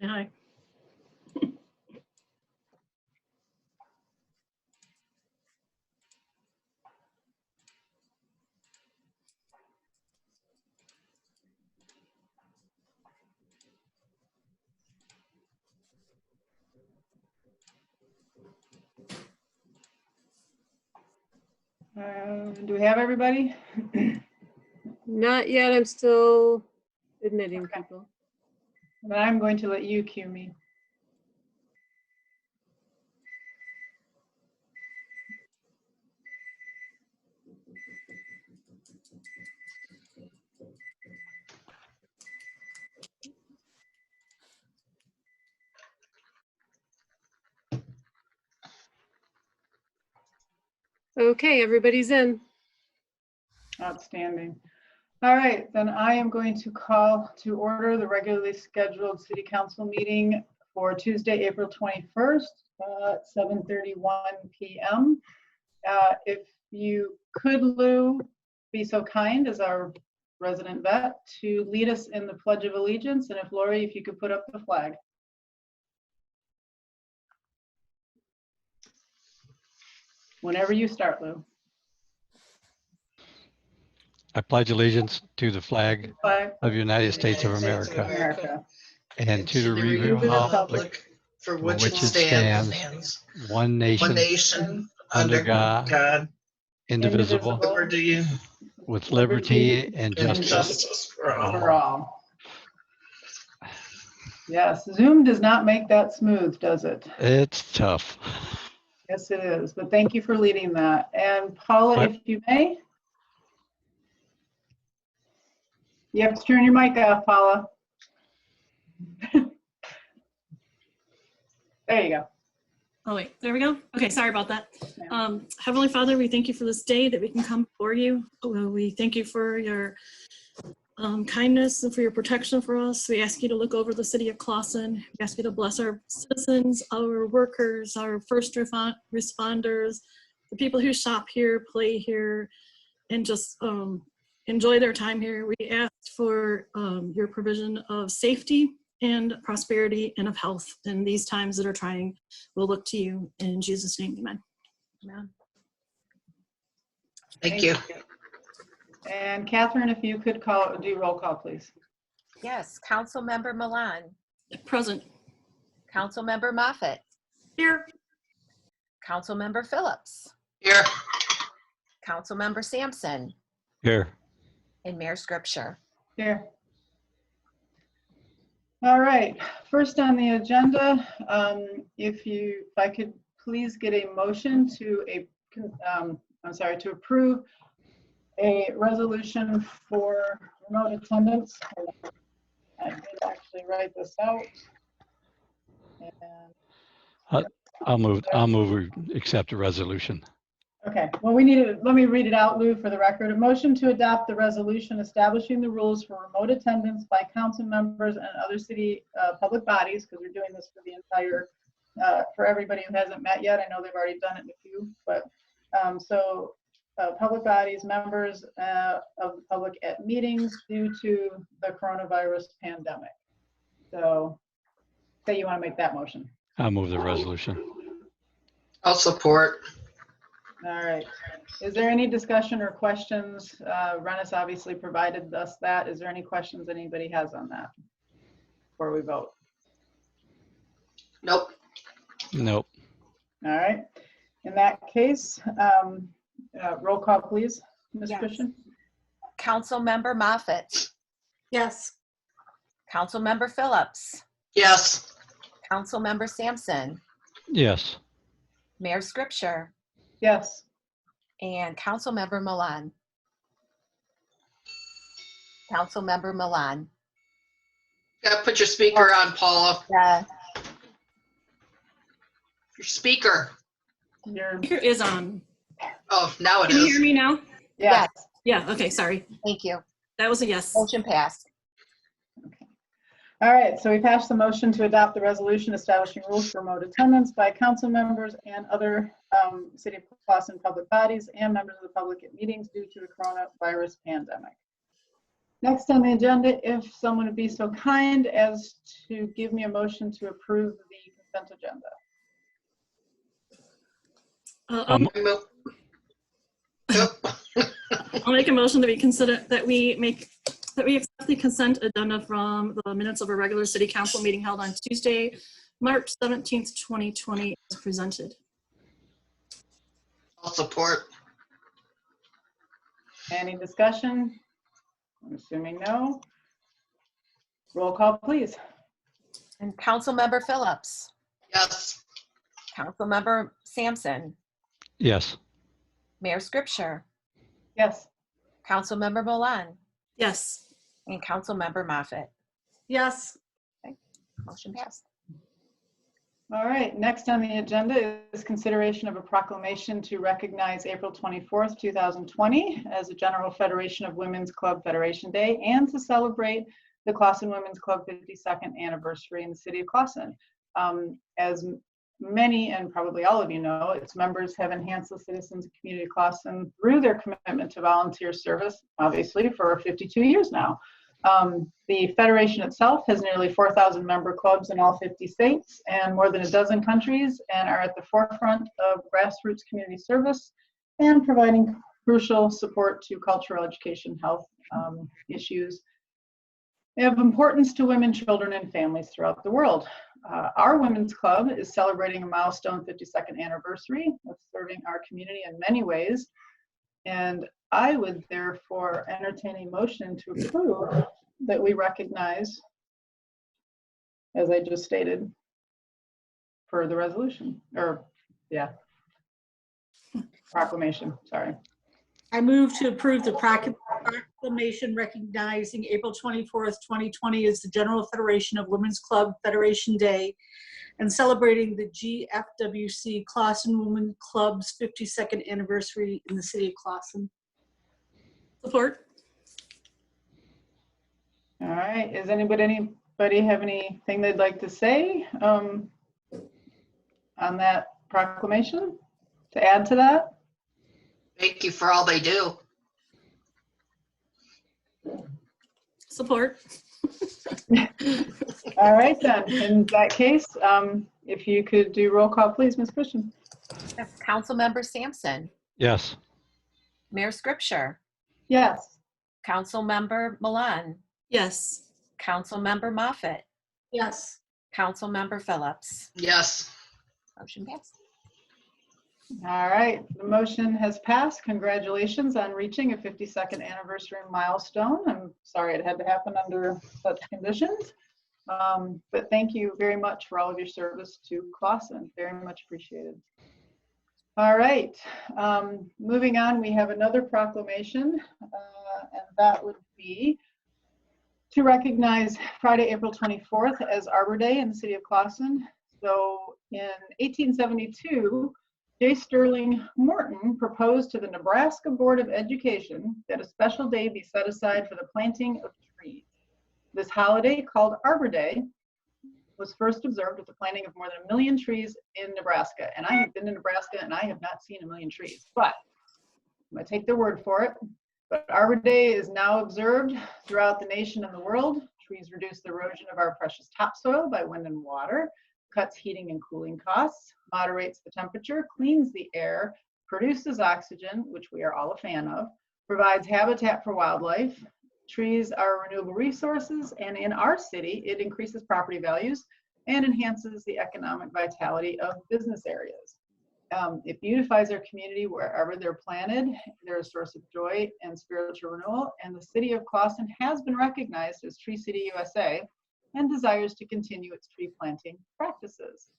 Say hi. Do we have everybody? Not yet. I'm still admitting Okay. people. Then I'm going to let you cue me. Okay, everybody's in. Outstanding. All right, then I am going to call to order the regularly scheduled city council meeting for Tuesday, April 21st at 7:31 p.m. If you could, Lou, be so kind as our resident vet to lead us in the Pledge of Allegiance, and if Lori, if you could put up the flag. Whenever you start, Lou. I pledge allegiance to the flag Flag of the United States of America America. and to the republic for for which it which it stands, stands, one one nation, nation, under under God, God, indivisible, liberty with liberty and and justice. justice for For all. all. Yes, Zoom does not make that smooth, does it? It's tough. Yes, it is, but thank you for leading that. And Paula, What? if you may. You have to turn your mic off, Paula. There you go. Oh, wait, there we go. Okay, sorry about that. Yeah. Heavenly Father, we thank you for this day that we can come before you. We thank you for your kindness and for your protection for us. We ask you to look over the city of Clawson. We ask you to bless our citizens, our workers, our first responders, the people who shop here, play here, and just enjoy their time here. We ask for your provision of safety and prosperity and of health in these times that are trying. We'll look to you in Jesus' name, amen. Amen. Thank you. And Catherine, if you could do roll call, please. Yes, Councilmember Milan, Present. Councilmember Moffett, Here. Councilmember Phillips, Here. Councilmember Sampson, Here. and Mayor Scripture. Here. All right, first on the agenda, if I could please get a motion to to approve a resolution for remote attendance. I did actually write this out. And, I'll move we accept the resolution. okay, well, let me read it out, Lou, for the record. A motion to adopt the resolution establishing the rules for remote attendance by council members and other city public bodies, because we're doing this for the entire, for everybody who hasn't met yet. I know they've already done it in a few, but public bodies, members of the public at meetings due to the coronavirus pandemic. So, say you want to make that motion. I'll move the resolution. I'll support. All right. Is there any discussion or questions? Rennis obviously provided us that. Is there any questions anybody has on that before we vote? Nope. Nope. All right. In that case, roll call, please, Ms. Yes. Christian. Councilmember Moffett, Yes. Councilmember Phillips, Yes. Councilmember Sampson, Yes. Mayor Scripture, Yes. and Councilmember Milan. Councilmember Milan. Gotta put your speaker on, Paula. Yeah. Your speaker. You're, Here is on. Oh, now it Can you hear is. me now? yeah. Yeah, okay, sorry. Thank you. That was a yes. Motion passed. All right. So we passed the motion to adopt the resolution establishing rules for remote attendance by council members and other City of Clawson public bodies and members of the public at meetings due to the coronavirus pandemic. Next on the agenda, if someone would be so kind as to give me a motion to approve the consent agenda. Um, I move- Nope. I'll make a motion that we consider, that we accept the consent agenda from the minutes of a regular city council meeting held on Tuesday, March 17th, 2020, as presented. I'll support. Any discussion? I'm assuming no. Roll call, please. And Councilmember Phillips, Yes. Councilmember Sampson, yes. Mayor Scripture, Yes. Councilmember Milan, Yes. and Councilmember Moffett. Yes. Motion passed. All right, next on the agenda is consideration of a proclamation to recognize April 24th, 2020 as a General Federation of Women's Club Federation Day and to celebrate the Clawson Women's Club 52nd anniversary in the city of Clawson. As many and probably all of you know, its members have enhanced the citizens of community of Clawson through their commitment to volunteer service, obviously for 52 years now. The Federation itself has nearly 4,000 member clubs in all 50 states and more than a dozen countries, and are at the forefront of grassroots community service and providing crucial support to cultural, education, health issues of importance to women, children, and families throughout the world. Our Women's Club is celebrating a milestone 52nd anniversary of serving our community in many ways, and I would therefore entertain a motion to approve that we recognize, as I just stated, per the resolution, or, yeah, proclamation, sorry. I move to approve the proclamation recognizing April 24th, 2020 as the General Federation of Women's Club Federation Day and celebrating the GFWC Clawson Women Club's 52nd anniversary in the city of Clawson. Support. All right, is anybody have anything they'd like to say on that proclamation, to add to that? Thank you for all they do. Support. All right then, in that case, if you could do roll call, please, Ms. Christian. Yes, Councilmember Sampson, Yes. Mayor Scripture, Yes. Councilmember Milan, Yes. Councilmember Moffett, Yes. Councilmember Phillips. Yes. Motion passed. All right, the motion has passed. Congratulations on reaching a 52nd anniversary milestone. I'm sorry it had to happen under such conditions. But thank you very much for all of your service to Clawson. Very much appreciated. All right, moving on, we have another proclamation, and that would be to recognize Friday, April 24th as Arbor Day in the city of Clawson. So in 1872, J. Sterling Morton proposed to the Nebraska Board of Education that a special day be set aside for the planting of trees. This holiday, called Arbor Day, was first observed with the planting of more than 1 million trees in Nebraska. And I have been to Nebraska and I have not seen 1 million trees, but I'm gonna take their word for it. But Arbor Day is now observed throughout the nation and the world. Trees reduce the erosion of our precious topsoil by wind and water, cuts heating and cooling costs, moderates the temperature, cleans the air, produces oxygen, which we are all a fan of, provides habitat for wildlife. Trees are renewable resources, and in our city, it increases property values and enhances the economic vitality of business areas. It beautifies our community wherever they're planted. They're a source of joy and spiritual renewal, and the city of Clawson has been recognized as Tree City USA and desires to continue its tree planting practices.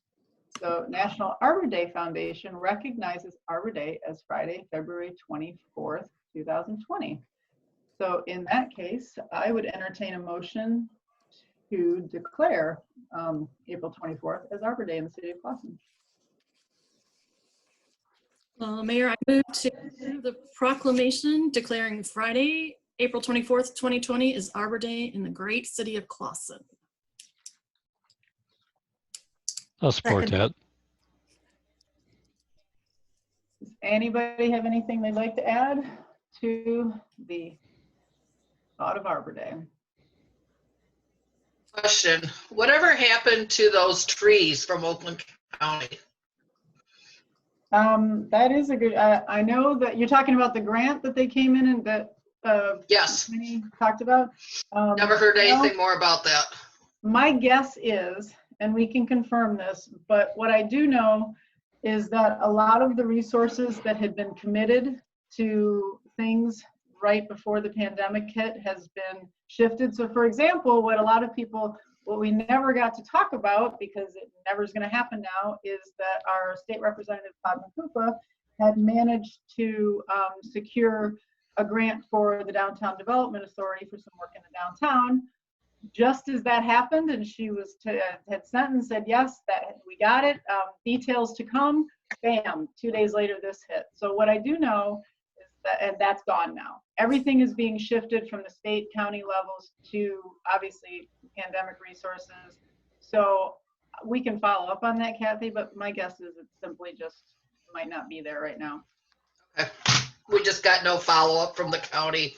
So National Arbor Day Foundation recognizes Arbor Day as Friday, February 24th, 2020. So in that case, I would entertain a motion to declare April 24th as Arbor Day in the city of Clawson. Mayor, I move to approve the proclamation declaring Friday, April 24th, 2020 is Arbor Day in the great city of Clawson. I'll support Second. that. Does anybody have anything they'd like to add to the thought of Arbor Day. Question, whatever happened to those trees from Oakland County? That is a good, I know that you're talking about the grant that they came in and that Yes, Penny talked about. never heard no, anything more about that. My guess is, and we can confirm this, but what I do know is that a lot of the resources that had been committed to things right before the pandemic hit has been shifted. So for example, what we never got to talk about, because it never is going to happen now, is that our state representative, Todd McCoupa, had managed to secure a grant for the Downtown Development Authority for some work in the downtown. Just as that happened, and she was had sent and said, yes, that we got it, details to come, bam, 2 days later this hit. So what I do know is that, and that's gone now. Everything is being shifted from the state, county levels to obviously pandemic resources. So we can follow up on that, Kathy, but my guess is it simply just might not be there right now. Okay. We just got no follow-up from the county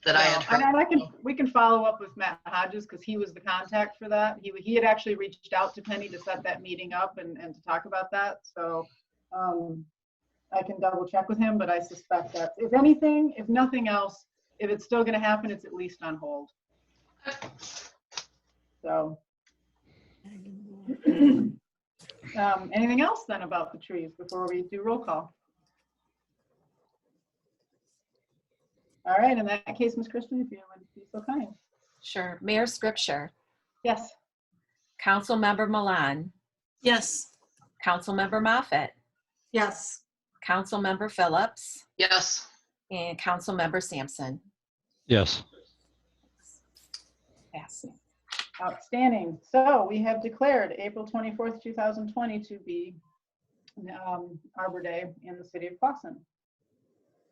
that I had heard. And we can follow up with Matt Hodges because he was the contact for that. He had actually reached out to Penny to set that meeting up and to talk about that. So I can double check with him, but I suspect that if anything, if nothing else, if it's still going to happen, it's at least on hold. So anything else then about the trees before we do roll call? All right, in that case, Ms. Christian, if you would be so kind. Sure. Mayor Scripture, Yes. Councilmember Milan, Yes. Councilmember Moffett, Yes. Councilmember Phillips, Yes, and Councilmember Sampson. Yes. Pass. Outstanding. So we have declared April 24th, 2020 to be Arbor Day in the city of Clawson.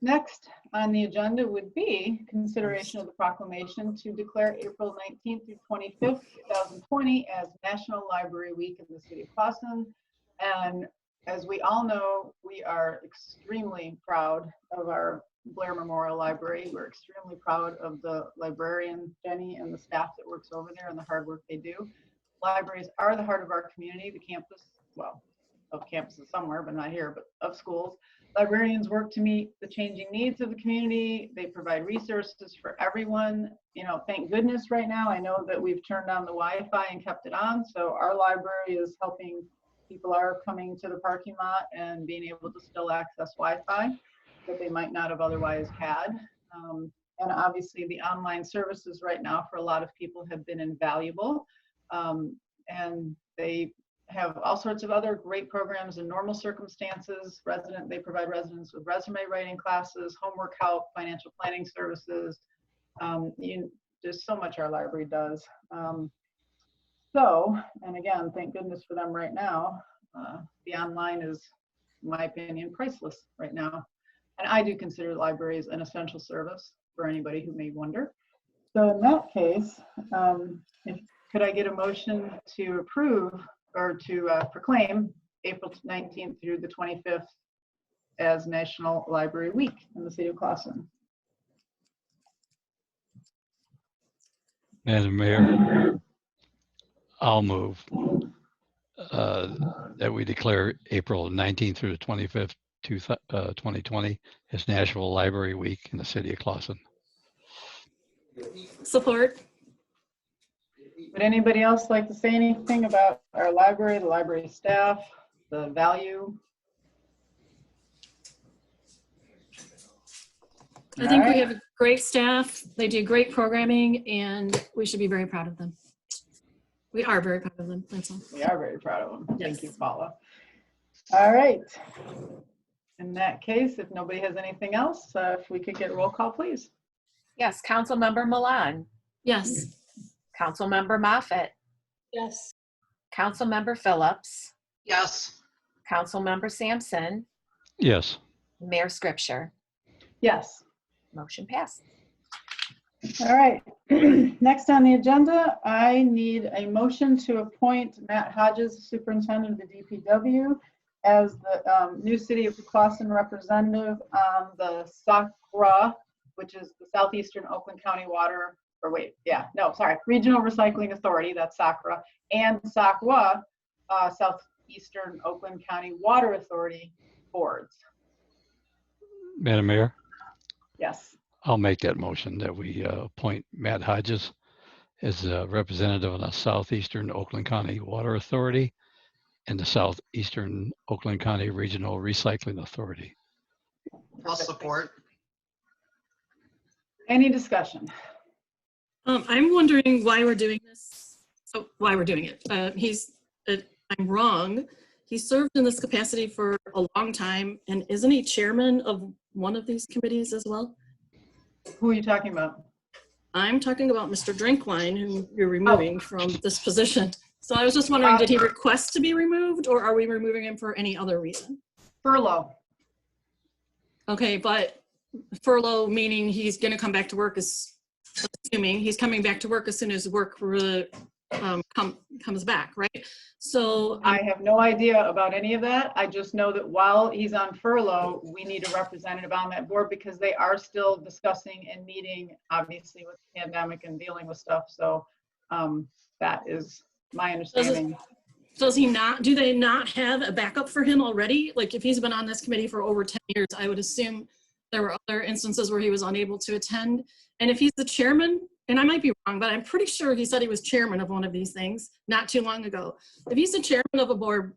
Next on the agenda would be consideration of the proclamation to declare April 19th through 25th, 2020 as National Library Week in the city of Clawson. And as we all know, we are extremely proud of our Blair Memorial Library. We're extremely proud of the librarian, Jenny, and the staff that works over there and the hard work they do. Libraries are the heart of our community, the campus, well, of campuses somewhere, but not here, but of schools. Librarians work to meet the changing needs of the community. They provide resources for everyone. You know, thank goodness right now, I know that we've turned on the Wi-Fi and kept it on. So our library is helping, people are coming to the parking lot and being able to still access Wi-Fi that they might not have otherwise had. And obviously the online services right now for a lot of people have been invaluable. And they have all sorts of other great programs in normal circumstances. They provide residents with resume writing classes, homework help, financial planning services. There's so much our library does. And again, thank goodness for them right now. The online is, in my opinion, priceless right now. And I do consider libraries an essential service for anybody who may wonder. So in that case, could I get a motion to approve or to proclaim April 19th through the 25th as National Library Week in the city of Clawson? Madam Mayor, I'll move that we declare April 19th through the 25th, 2020 as National Library Week in the city of Clawson. Support. Would anybody else like to say anything about our library, the library staff, the value? I think All we right. have a great staff. They do great programming and we should be very proud of them. We are very proud of them. That's all. We are very proud of them. Thank Yes. you, Paula. All right. In that case, if nobody has anything else, if we could get roll call, please. Yes, Councilmember Milan, Yes. Councilmember Moffett, Yes. Councilmember Phillips, yes, Councilmember Sampson, Yes. Mayor Scripture. Yes. Motion passed. All right. Next on the agenda, I need a motion to appoint Matt Hodges, Superintendent of the DPW, as the new City of Clawson representative on the SACRA, which is the Southeastern Oakland County Water, Regional Recycling Authority, that's SACRA, and SACWA, Southeastern Oakland County Water Authority boards. Madam Mayor, Yes. I'll make that motion that we appoint Matt Hodges as a representative of the Southeastern Oakland County Water Authority and the Southeastern Oakland County Regional Recycling Authority. I'll support. Any discussion? I'm wondering why we're doing this. Oh, why we're doing it. I'm wrong. He served in this capacity for a long time, and isn't he chairman of one of these committees as well? Who are you talking about? I'm talking about Mr. Drinkwine, who you're removing from this position. So I was just wondering, did he request to be removed, or are we removing him for any other reason? Furlough. Okay, but furlough meaning he's going to come back to work assuming he's coming back to work as soon as work comes back, right? So I have no idea about any of that. I just know that while he's on furlough, we need a representative on that board because they are still discussing and meeting, obviously, with the pandemic and dealing with stuff. So that is my understanding. Does he not, do they not have a backup for him already? Like if he's been on this committee for over 10 years, I would assume there were other instances where he was unable to attend. And if he's the chairman, and I might be wrong, but I'm pretty sure he said he was chairman of one of these things not too long ago. If he's the chairman of a board,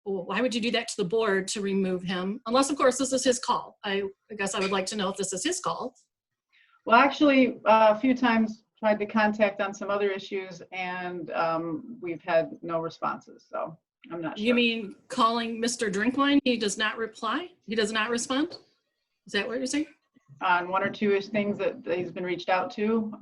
well, why would you do that to the board to remove him? Unless, of course, this is his call. I guess I would like to know if this is his call. Well, actually, a few times tried to contact on some other issues and we've had no responses. So I'm not sure. You mean calling Mr. Drinkwine? He does not reply? He does not respond? Is that what you're saying? On one or two things that he's been reached out to,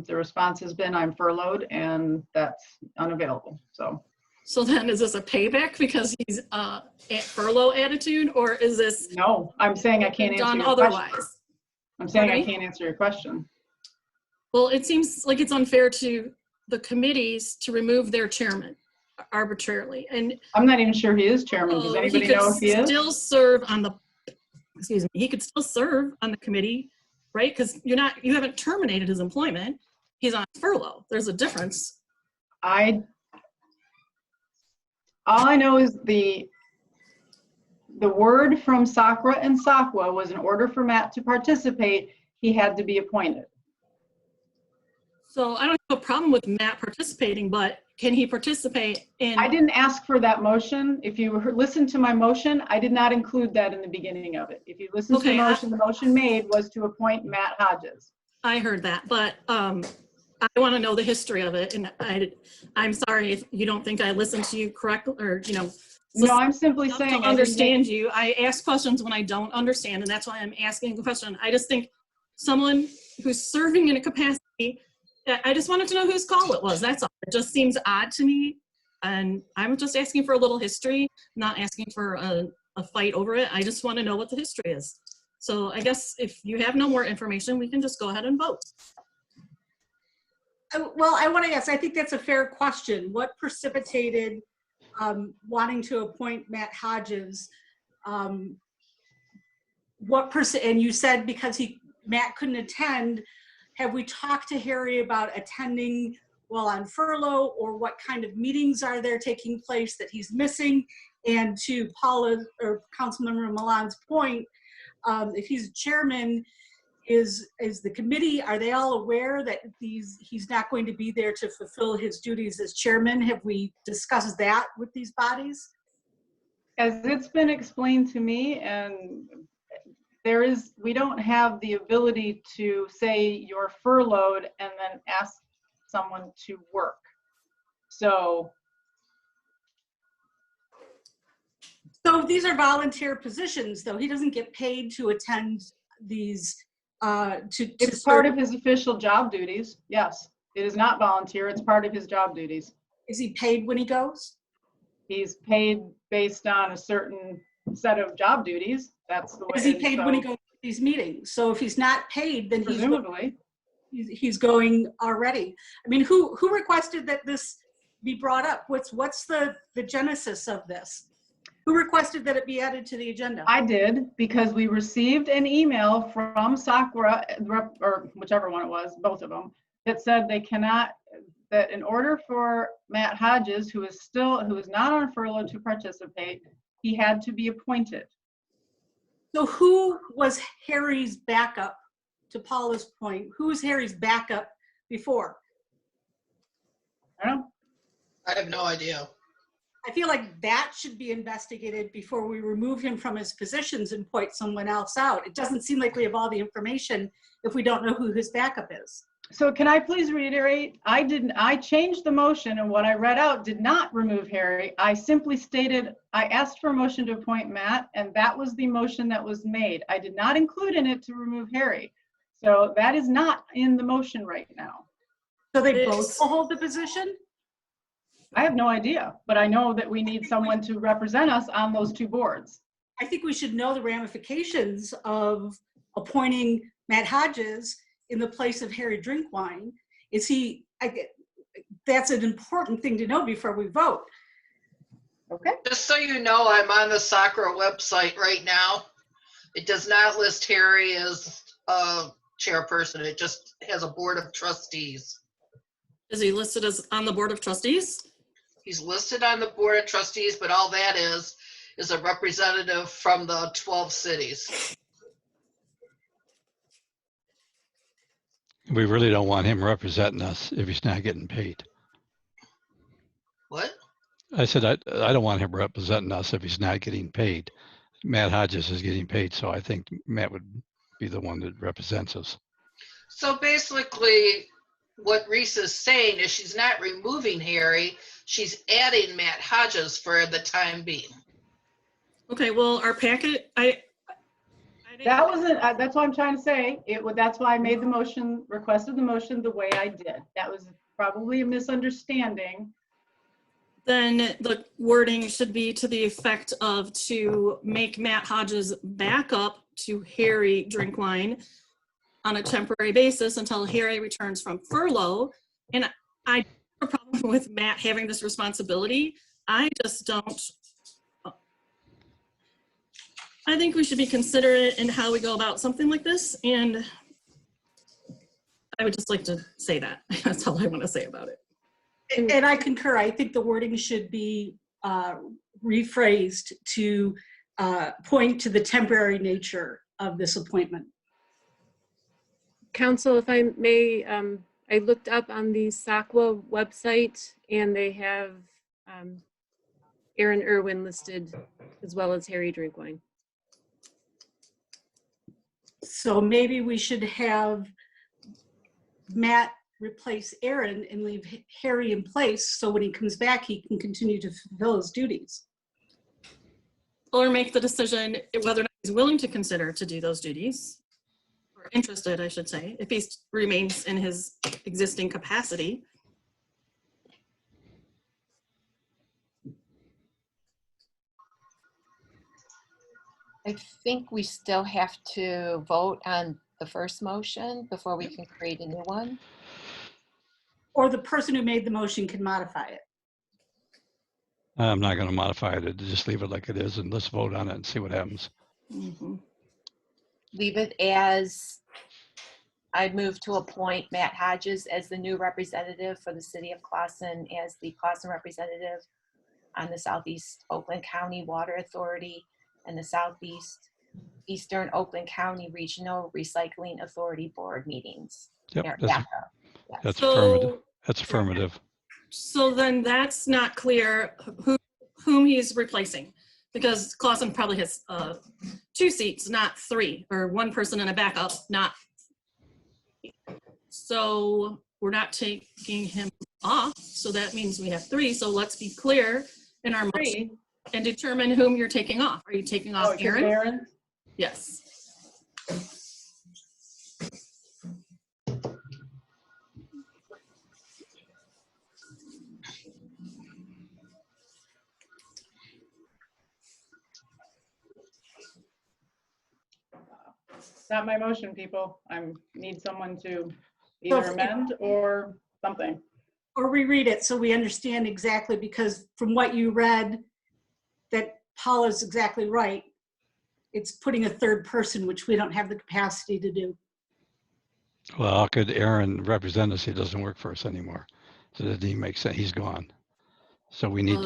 the response has been, I'm furloughed, and that's unavailable. So then is this a payback because he's at furlough attitude, or is this no, I'm saying I can't answer done your otherwise? question. I'm saying Pardon I me? can't answer your question. Well, it seems like it's unfair to the committees to remove their chairman arbitrarily. And I'm not even sure he is chairman. Does anybody know if he is? Still serve on the, excuse me, he could still serve on the committee, right? Because you haven't terminated his employment. He's on furlough. There's a difference. All I know is the word from SACRA and SACWA was in order for Matt to participate, he had to be appointed. So I don't have a problem with Matt participating, but can he participate in? I didn't ask for that motion. If you listen to my motion, I did not include that in the beginning of it. If you listen to the motion made was to appoint Matt Hodges. I heard that, but I want to know the history of it. And I'm sorry if you don't think I listened to you correctly, or, No, I'm simply saying. I understand you. I ask questions when I don't understand, and that's why I'm asking a question. I just think someone who's serving in a capacity, I just wanted to know whose call it was. That's all. It just seems odd to me. And I'm just asking for a little history, not asking for a fight over it. I just want to know what the history is. So I guess if you have no more information, we can just go ahead and vote. Well, I want to ask, I think that's a fair question. What precipitated wanting to appoint Matt Hodges? And you said because Matt couldn't attend. Have we talked to Harry about attending while on furlough, or what kind of meetings are there taking place that he's missing? And to Paula or Councilmember Milan's point, if he's chairman, is the committee, are they all aware that he's not going to be there to fulfill his duties as chairman? Have we discussed that with these bodies? As it's been explained to me, and we don't have the ability to say you're furloughed and then ask someone to work. So these are volunteer positions, though. He doesn't get paid to attend these. It's part of his official job duties. Yes, it is not volunteer. It's part of his job duties. Is he paid when he goes? He's paid based on a certain set of job duties. That's the way. Is he paid when he goes to these meetings? So if he's not paid, then presumably he's going already. I mean, who requested that this be brought up? What's the genesis of this? Who requested that it be added to the agenda? I did, because we received an email from Sakura, or whichever one it was, both of them, that said they cannot, that in order for Matt Hodges, who is not on furlough to participate, he had to be appointed. So who was Harry's backup, to Paula's point? Who was Harry's backup before? I don't know. I have no idea. I feel like that should be investigated before we remove him from his positions and point someone else out. It doesn't seem like we have all the information if we don't know who his backup is. So can I please reiterate? I changed the motion, and what I read out did not remove Harry. I simply stated, I asked for a motion to appoint Matt, and that was the motion that was made. I did not include in it to remove Harry. So that is not in the motion right now. So they It both is. will hold the position? I have no idea, but I know that we need someone to represent us on those two boards. I think we should know the ramifications of appointing Matt Hodges in the place of Harry Drinkwine. That's an important thing to know before we vote. Okay. Just so you know, I'm on the Sakura website right now. It does not list Harry as a chairperson. It just has a board of trustees. Is he listed as on the Board of Trustees? He's listed on the board of trustees, but all that is a representative from the 12 cities. We really don't want him representing us if he's not getting paid. What? I said, I don't want him representing us if he's not getting paid. Matt Hodges is getting paid, so I think Matt would be the one that represents us. So basically, what Reese is saying is she's not removing Harry, she's adding Matt Hodges for the time being. Okay, well, our packet, I didn't- That wasn't, that's what I'm trying to say. That's why I made the motion, requested the motion the way I did. That was probably a misunderstanding. Then the wording should be to the effect of to make Matt Hodges back up to Harry Drinkwine on a temporary basis until Harry returns from furlough. And I have a problem with Matt having this responsibility. I just don't. I think we should be considerate in how we go about something like this. And I would just like to say that. That's all I want to say about it. And I concur. I think the wording should be rephrased to point to the temporary nature of this appointment. Council, if I may, I looked up on the SACWA website and they have Aaron Irwin listed as well as Harry Drinkwine. So maybe we should have Matt replace Aaron and leave Harry in place so when he comes back, he can continue to fulfill his duties. Or make the decision whether or not he's willing to consider to do those duties, or interested, I should say, if he remains in his existing capacity. I think we still have to vote on the first motion before we can create a new one. Or the person who made the motion can modify it. I'm not going to modify it. Just leave it like it is and let's vote on it and see what happens. Mhm. Leave it as, I move to appoint Matt Hodges as the new representative for the city of Clawson as the Clawson representative on the Southeast Oakland County Water Authority and the Eastern Oakland County Regional Recycling Authority Board meetings. Yep, Or that's backup. Yes. that's affirmative. So, That's affirmative. so then that's not clear whom he's replacing, because Clausen probably has 2 seats, not 3, or 1 person and a backup, not. So we're not taking him off, so that means we have 3. So let's be clear in our motion 3. and determine whom you're taking off. Are you taking Oh, off it says Aaron? Aaron. Yes. Not my motion, people. Need someone to either amend or something. Or reread it so we understand exactly, because from what you read, that Paula's exactly right. It's putting a third person, which we don't have the capacity to do. Well, how could Aaron represent us? He doesn't work for us anymore. So that didn't make sense. He's gone. So we need,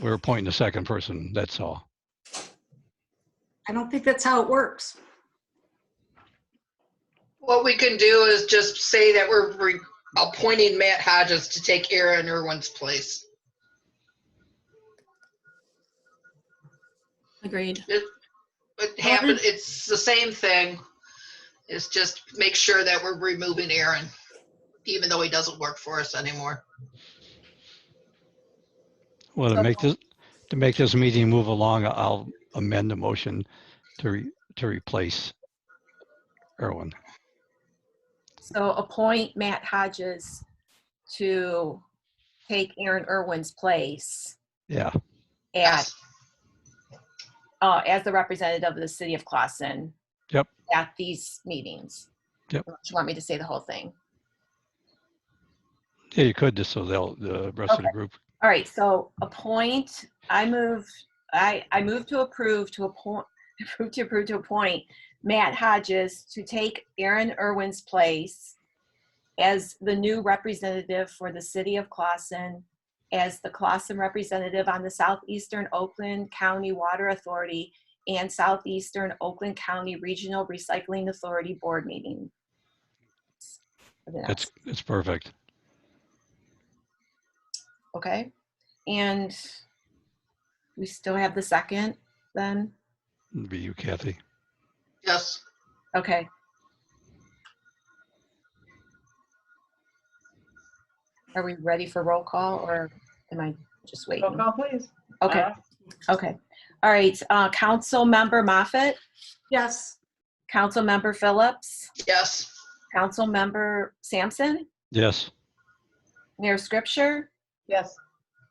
we're appointing a second person, that's all. I don't think that's how it works. What we can do is just say that we're appointing Matt Hodges to take Aaron Irwin's place. Agreed. It's the same thing. It's just make sure that we're removing Aaron, even though he doesn't work for us anymore. Well, to make this meeting move along, I'll amend the motion to replace Erwin. So appoint Matt Hodges to take Aaron Irwin's place Yeah, as the representative of the city of Clawson. Yep. At these meetings. Yep. Do you want me to say the whole thing? yeah, you could, just so the rest of the group. All right, so appoint, I move to approve to appoint Matt Hodges to take Aaron Irwin's place as the new representative for the city of Clawson, as the Clawson representative on the Southeastern Oakland County Water Authority and Southeastern Oakland County Regional Recycling Authority Board meeting. It's perfect. Okay, and we still have the second then? It'd be you, Kathy. Yes. Okay. Are we ready for roll call or am I just waiting? Roll call, please. Okay, okay. All right, Council Member Moffett, Yes. Council Member Phillips, Yes. Council Member Sampson, Yes, Mayor Scripture, Yes.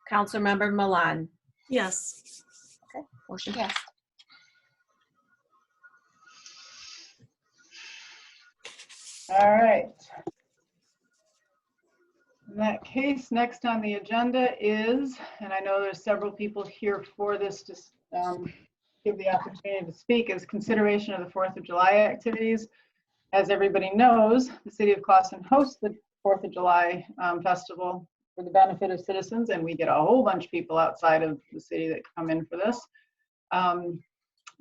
Council Member Milan. Yes. Okay, motion passed. All right. In that case, next on the agenda is, and I know there's several people here for this to give the opportunity to speak, is consideration of the 4th of July activities. As everybody knows, the city of Clawson hosts the 4th of July festival for the benefit of citizens, and we get a whole bunch of people outside of the city that come in for this.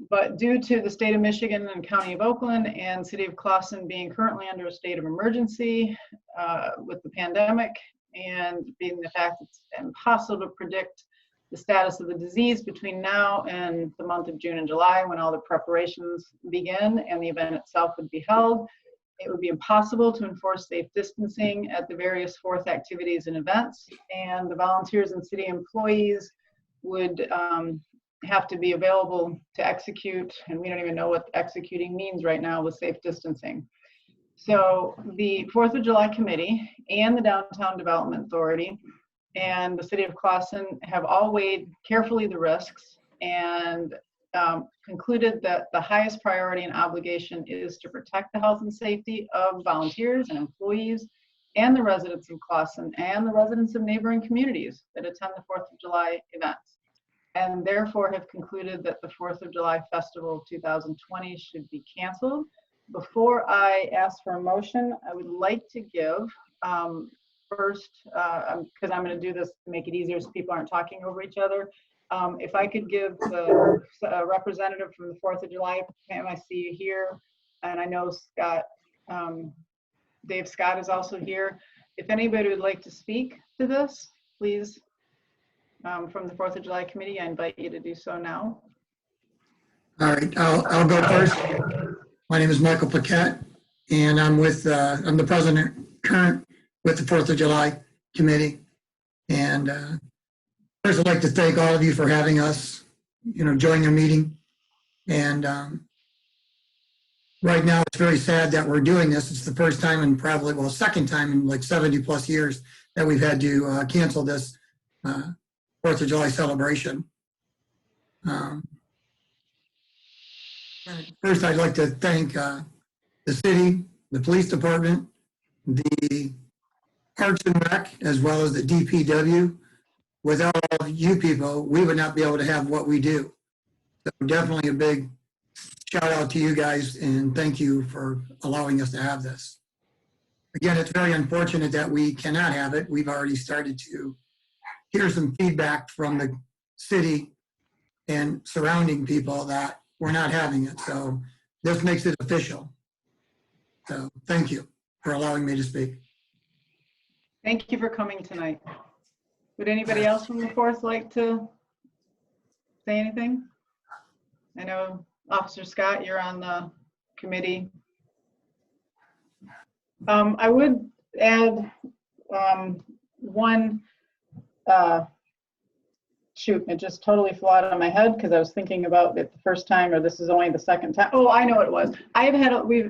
But due to the state of Michigan and county of Oakland and city of Clawson being currently under a state of emergency with the pandemic, and being the fact it's impossible to predict the status of the disease between now and the month of June and July, when all the preparations begin and the event itself would be held, it would be impossible to enforce safe distancing at the various 4th activities and events, and the volunteers and city employees would have to be available to execute, and we don't even know what executing means right now with safe distancing. So the 4th of July Committee and the Downtown Development Authority and the City of Clawson have all weighed carefully the risks and concluded that the highest priority and obligation is to protect the health and safety of volunteers and employees and the residents of Clawson and the residents of neighboring communities that attend the 4th of July events, and therefore have concluded that the 4th of July Festival 2020 should be canceled. Before I ask for a motion, I would like to give first, because I'm going to do this to make it easier so people aren't talking over each other. If I could give the representative from the 4th of July, Pam, I see you here, and I know Scott, Dave Scott is also here. If anybody would like to speak to this, please, from the 4th of July Committee, I invite you to do so now. All right, I'll go first. My name is Michael Paquette, and I'm the president current with the 4th of July Committee. And first, I'd like to thank all of you for having us, join your meeting. And right now, it's very sad that we're doing this. It's the first time and probably, well, second time in like 70 plus years that we've had to cancel this 4th of July celebration. First, I'd like to thank the city, the police department, the Parks and Rec, as well as the DPW. Without all of you people, we would not be able to have what we do. So definitely a big shout out to you guys and thank you for allowing us to have this. Again, it's very unfortunate that we cannot have it. We've already started to hear some feedback from the city and surrounding people that we're not having it. So this makes it official. So thank you for allowing me to speak. Thank you for coming tonight. Would anybody else from the fourth like to say anything? I know Officer Scott, you're on the committee. I would add one, shoot, it just totally flew out of my head because I was thinking about it the first time, or this is only the second time. Oh, I know what it was.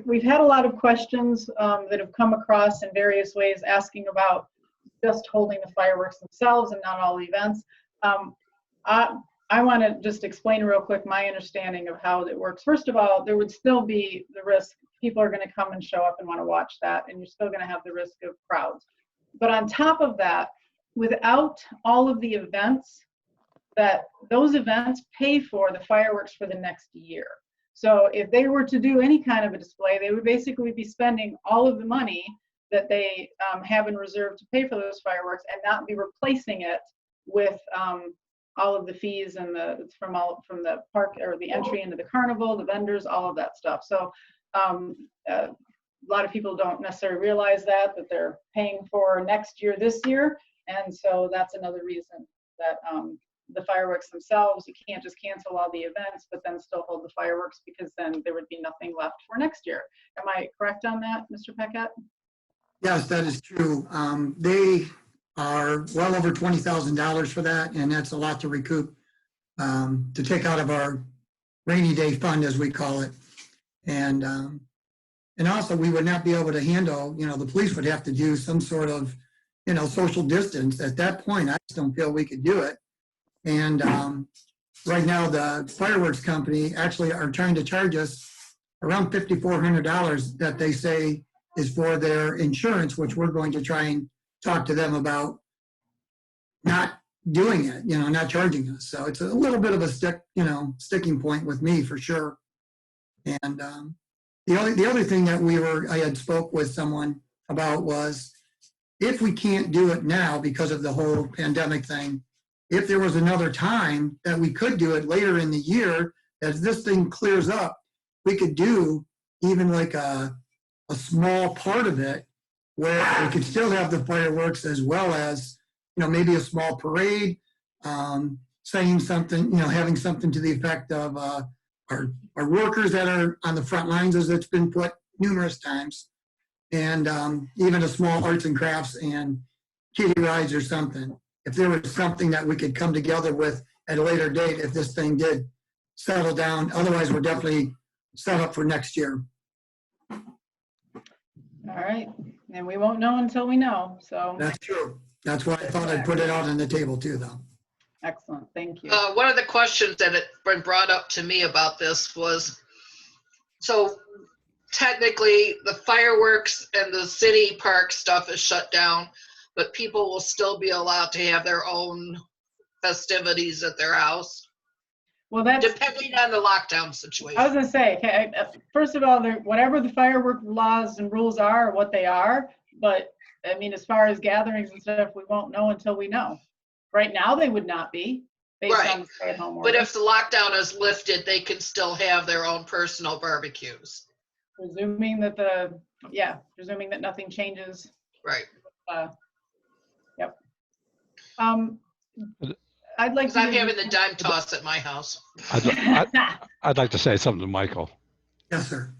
We've had a lot of questions that have come across in various ways asking about just holding the fireworks themselves and not all the events. I want to just explain real quick my understanding of how it works. First of all, there would still be the risk people are going to come and show up and want to watch that, and you're still going to have the risk of crowds. But on top of that, without all of the events, that those events pay for the fireworks for the next year. So if they were to do any kind of a display, they would basically be spending all of the money that they have in reserve to pay for those fireworks and not be replacing it with all of the fees and from the park or the entry into the carnival, the vendors, all of that stuff. So a lot of people don't necessarily realize that they're paying for next year, this year. And so that's another reason that the fireworks themselves, you can't just cancel all the events, but then still hold the fireworks, because then there would be nothing left for next year. Am I correct on that, Mr. Paquette? Yes, that is true. They are well over $20,000 for that, and that's a lot to recoup, to take out of our rainy day fund, as we call it. And also we would not be able to handle, the police would have to do some sort of, social distance. At that point, I just don't feel we could do it. And right now, the fireworks company actually are trying to charge us around $5,400 that they say is for their insurance, which we're going to try and talk to them about not doing it, not charging us. So it's a little bit of a sticking point with me for sure. And the other thing that I had spoke with someone about was, if we can't do it now because of the whole pandemic thing, if there was another time that we could do it later in the year, as this thing clears up, we could do even like a small part of it where we could still have the fireworks, as well as, maybe a small parade, saying something, having something to the effect of our workers that are on the front lines, as it's been put numerous times, and even a small arts and crafts and kiddie rides or something. If there was something that we could come together with at a later date, if this thing did settle down. Otherwise, we're definitely set up for next year. All right, and we won't know until we know, so. That's true. That's why I thought I'd put it out on the table too, though. Excellent, thank you. One of the questions that had been brought up to me about this was, so technically the fireworks and the city park stuff is shut down, but people will still be allowed to have their own festivities at their house, Well, that's, depending on the lockdown situation. I was gonna say, okay, first of all, whatever the firework laws and rules are what they are, but I mean, as far as gatherings and stuff, we won't know until we know. Right now, they would not be, based Right. on the stay-at-home order. But if the lockdown is lifted, they can still have their own personal barbecues. Presuming that presuming that nothing changes. Right. Yep. I'd like Because to. I'm having the dime toss at my house. I'd like to say something to Michael. Yes, sir.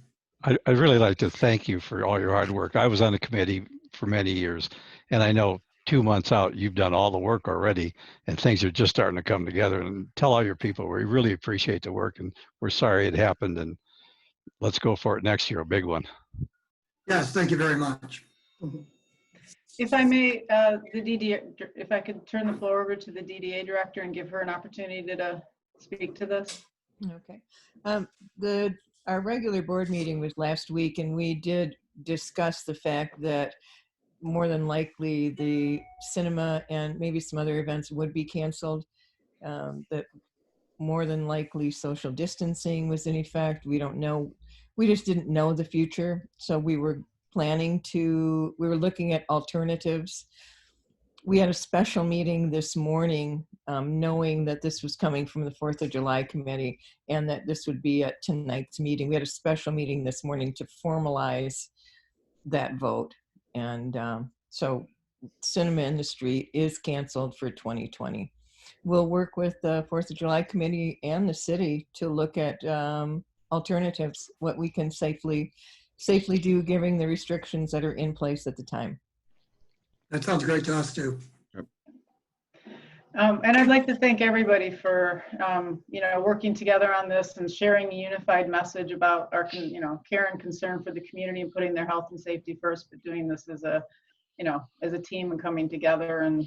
I'd really like to thank you for all your hard work. I was on the committee for many years, and I know 2 months out, you've done all the work already, and things are just starting to come together. And tell all your people, we really appreciate the work, and we're sorry it happened, and let's go for it next year, a big one. Yes, thank you very much. If I may, the DDA, if I could turn the floor over to the DDA director and give her an opportunity to speak to this. Okay. Our regular board meeting was last week, and we did discuss the fact that more than likely the cinema and maybe some other events would be canceled. That more than likely social distancing was in effect. We don't know. We just didn't know the future. So we were looking at alternatives. We had a special meeting this morning, knowing that this was coming from the 4th of July committee and that this would be at tonight's meeting. We had a special meeting this morning to formalize that vote. And so Cinema in the Street is canceled for 2020. We'll work with the 4th of July committee and the city to look at alternatives, what we can safely do, given the restrictions that are in place at the time. That sounds great to us too. And I'd like to thank everybody for, working together on this and sharing a unified message about our, care and concern for the community and putting their health and safety first, but doing this as a team and coming together and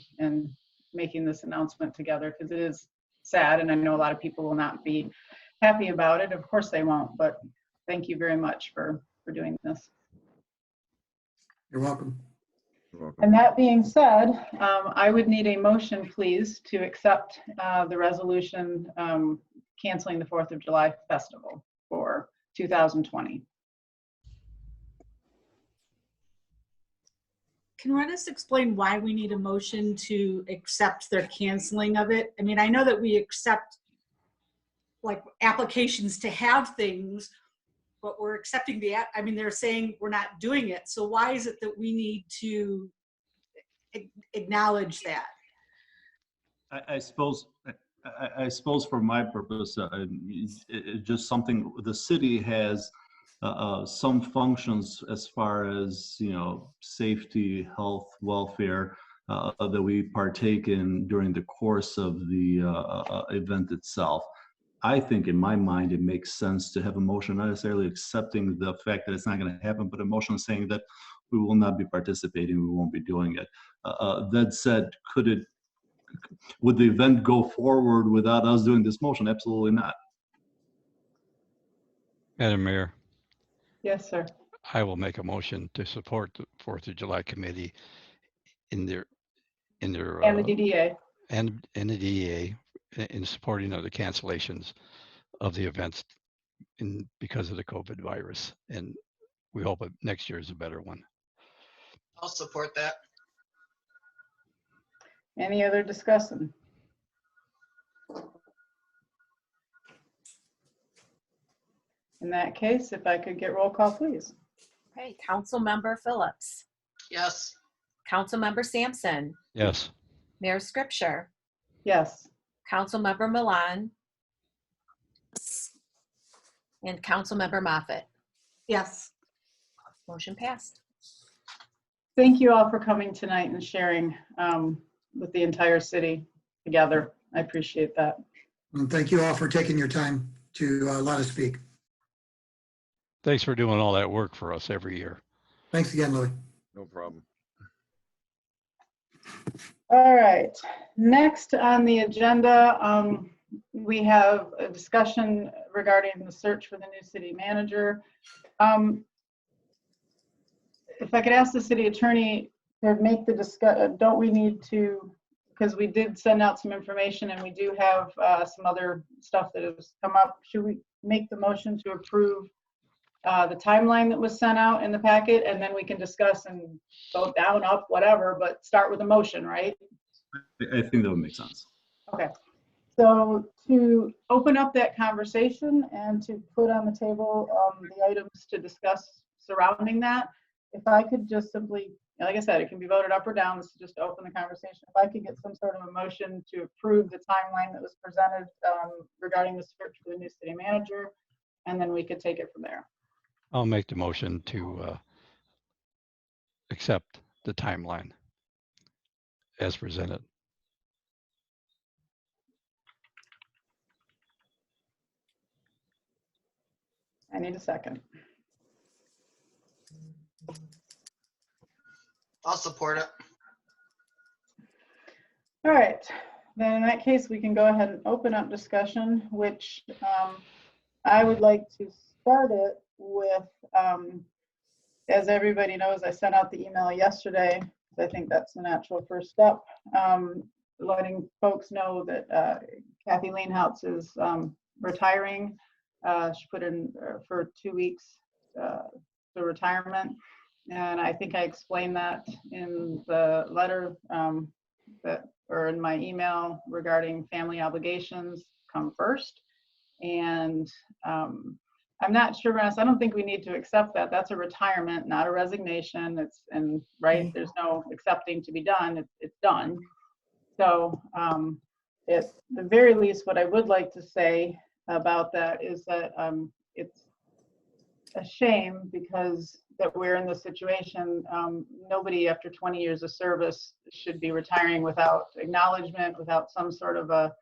making this announcement together, because it is sad. And I know a lot of people will not be happy about it. Of course they won't, but thank you very much for doing this. You're welcome. And that being said, I would need a motion, please, to accept the resolution canceling the 4th of July festival for 2020. Can you just explain why we need a motion to accept their canceling of it? I mean, I know that we accept like applications to have things, but we're accepting they're saying we're not doing it. So why is it that we need to acknowledge that? I suppose for my purpose, it's just something the city has some functions as far as, safety, health, welfare, that we partake in during the course of the event itself. I think in my mind, it makes sense to have a motion, not necessarily accepting the fact that it's not going to happen, but a motion saying that we will not be participating, we won't be doing it. That said, would the event go forward without us doing this motion? Absolutely not. Madam Mayor, Yes, sir. I will make a motion to support the 4th of July committee in their And the DDA. and the DEA in supporting of the cancellations of the events because of the COVID virus. And we hope next year is a better one. I'll support that. Any other discussion? In that case, if I could get roll call, please. Okay, Councilmember Phillips, Yes. Councilmember Sampson, Yes. Mayor Scripture, Yes. Councilmember Milan, and Councilmember Moffett. Yes. Motion passed. Thank you all for coming tonight and sharing with the entire city together. I appreciate that. And thank you all for taking your time to let us speak. Thanks for doing all that work for us every year. Thanks again, Louis. No problem. All right, next on the agenda, we have a discussion regarding the search for the new city manager. If I could ask the city attorney to make the discussion, don't we need to, because we did send out some information and we do have some other stuff that has come up. Should we make the motion to approve the timeline that was sent out in the packet, and then we can discuss and go down, up, whatever, but start with a motion, right? I think that would make sense. Okay. So to open up that conversation and to put on the table the items to discuss surrounding that, if I could just simply, like I said, it can be voted up or down. This is just to open the conversation. If I could get some sort of a motion to approve the timeline that was presented regarding the search for the new city manager, and then we could take it from there. I'll make the motion to accept the timeline as presented. I need a second. I'll support it. All right, then in that case, we can go ahead and open up discussion, which I would like to start it with, as everybody knows, I sent out the email yesterday. I think that's the natural first step, letting folks know that Kathy Leanhouse is retiring. She put in for 2 weeks the retirement. And I think I explained that in the letter or in my email regarding family obligations come first. And I'm not sure, Vanessa, I don't think we need to accept that. That's a retirement, not a resignation. Right, there's no accepting to be done. It's done. So at the very least, what I would like to say about that is that it's a shame because that we're in this situation. Nobody after 20 years of service should be retiring without acknowledgement, without some sort of a,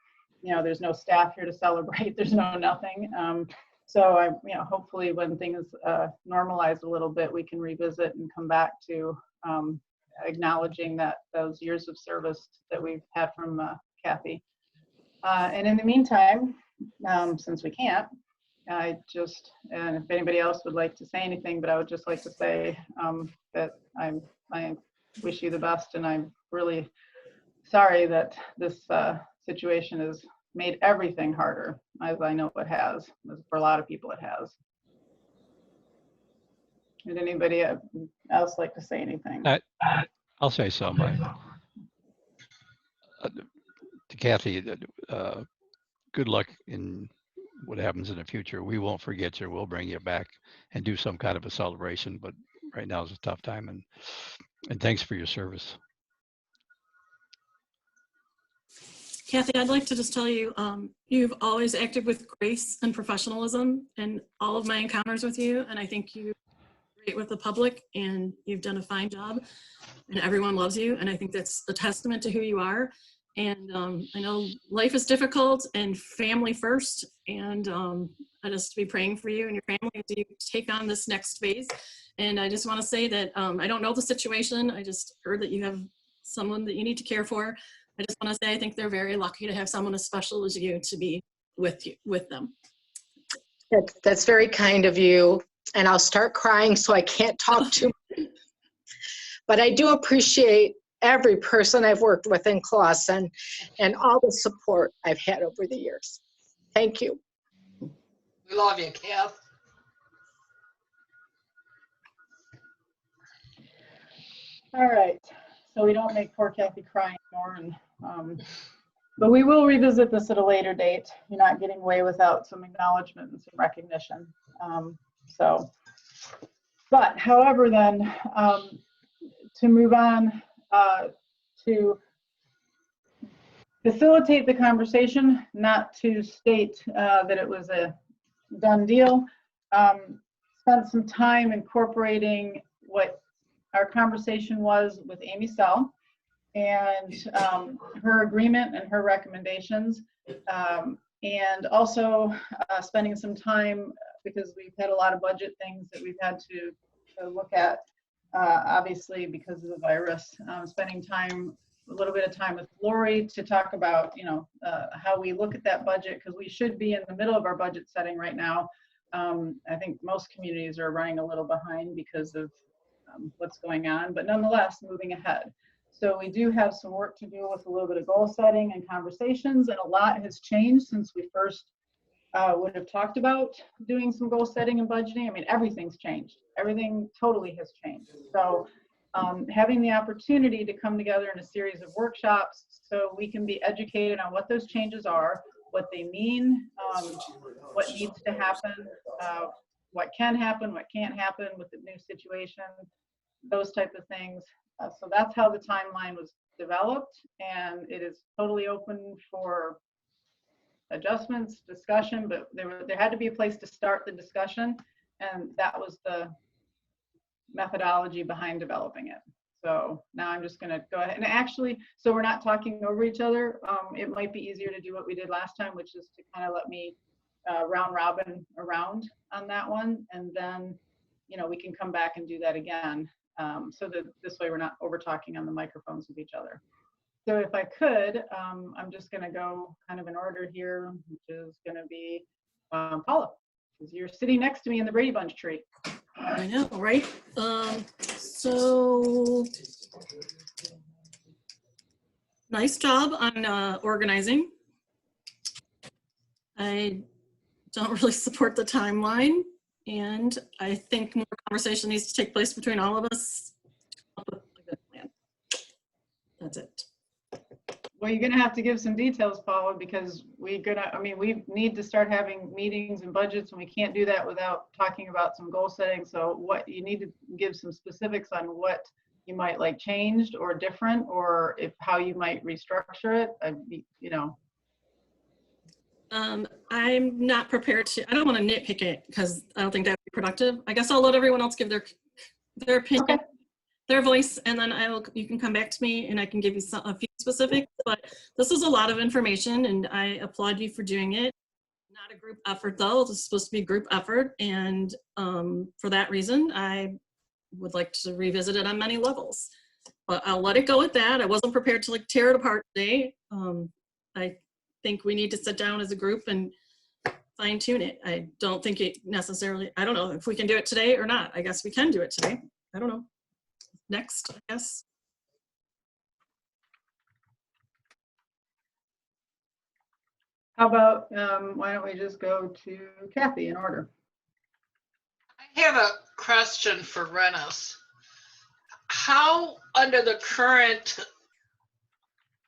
there's no staff here to celebrate. There's no nothing. So hopefully when things normalize a little bit, we can revisit and come back to acknowledging that those years of service that we've had from Kathy. And in the meantime, since we can't, and if anybody else would like to say anything, but I would just like to say that I wish you the best, and I'm really sorry that this situation has made everything harder, as I know it has. For a lot of people, it has. Would anybody else like to say anything? I'll say something. To Kathy, good luck in what happens in the future. We won't forget you. We'll bring you back and do some kind of a celebration, but right now is a tough time, and thanks for your service. Kathy, I'd like to just tell you, you've always acted with grace and professionalism in all of my encounters with you, and I think you're great with the public, and you've done a fine job, and everyone loves you, and I think that's a testament to who you are. And I know life is difficult and family first, and I just be praying for you and your family as you take on this next phase. And I just want to say that I don't know the situation. I just heard that you have someone that you need to care for. I just want to say I think they're very lucky to have someone as special as you to be with them. That's very kind of you. And I'll start crying so I can't talk too much. But I do appreciate every person I've worked with in Clawson and all the support I've had over the years. Thank you. We love you, Kath. All right, so we don't make poor Kathy cry anymore, but we will revisit this at a later date. You're not getting away without some acknowledgement and some recognition. But however, then to move on to facilitate the conversation, not to state that it was a done deal, spent some time incorporating what our conversation was with Amy Sell and her agreement and her recommendations, and also spending some time, because we've had a lot of budget things that we've had to look at, obviously because of the virus, spending time, a little bit of time with Lori to talk about, how we look at that budget, because we should be in the middle of our budget setting right now. I think most communities are running a little behind because of what's going on, but nonetheless, moving ahead. So we do have some work to do with a little bit of goal setting and conversations, and a lot has changed since we first would have talked about doing some goal setting and budgeting. I mean, everything's changed. Everything totally has changed. So having the opportunity to come together in a series of workshops so we can be educated on what those changes are, what they mean, what needs to happen, what can happen, what can't happen with the new situation, those type of things. So that's how the timeline was developed, and it is totally open for adjustments, discussion, but there had to be a place to start the discussion, and that was the methodology behind developing it. So now I'm just going to go ahead and actually, so we're not talking over each other. It might be easier to do what we did last time, which is to kind of let me round robin around on that one, and then we can come back and do that again, so that this way we're not over talking on the microphones with each other. So if I could, I'm just going to go kind of in order here, which is going to be Paula, because you're sitting next to me in the Brady Bunch tree. I know, right? So nice job on organizing. I don't really support the timeline, and I think more conversation needs to take place between all of us to come up with a good plan. That's it. Well, you're gonna have to give some details, Paula, because we need to start having meetings and budgets, and we can't do that without talking about some goal setting. So what you need to give some specifics on what you might like changed or different, or how you might restructure it. I'm not prepared to, I don't want to nitpick it because I don't think that'd be productive. I guess I'll let everyone else give their opinion, Okay. their voice, and then you can come back to me and I can give you a few specifics, but this is a lot of information and I applaud you for doing it. Not a group effort though, this is supposed to be a group effort, and for that reason, I would like to revisit it on many levels. But I'll let it go at that. I wasn't prepared to like tear it apart today. I think we need to sit down as a group and fine tune it. I don't think it necessarily, I don't know if we can do it today or not. I guess we can do it today. I don't know. Next, I guess. How about, why don't we just go to Kathy in order? I have a question for Renus. How, under the current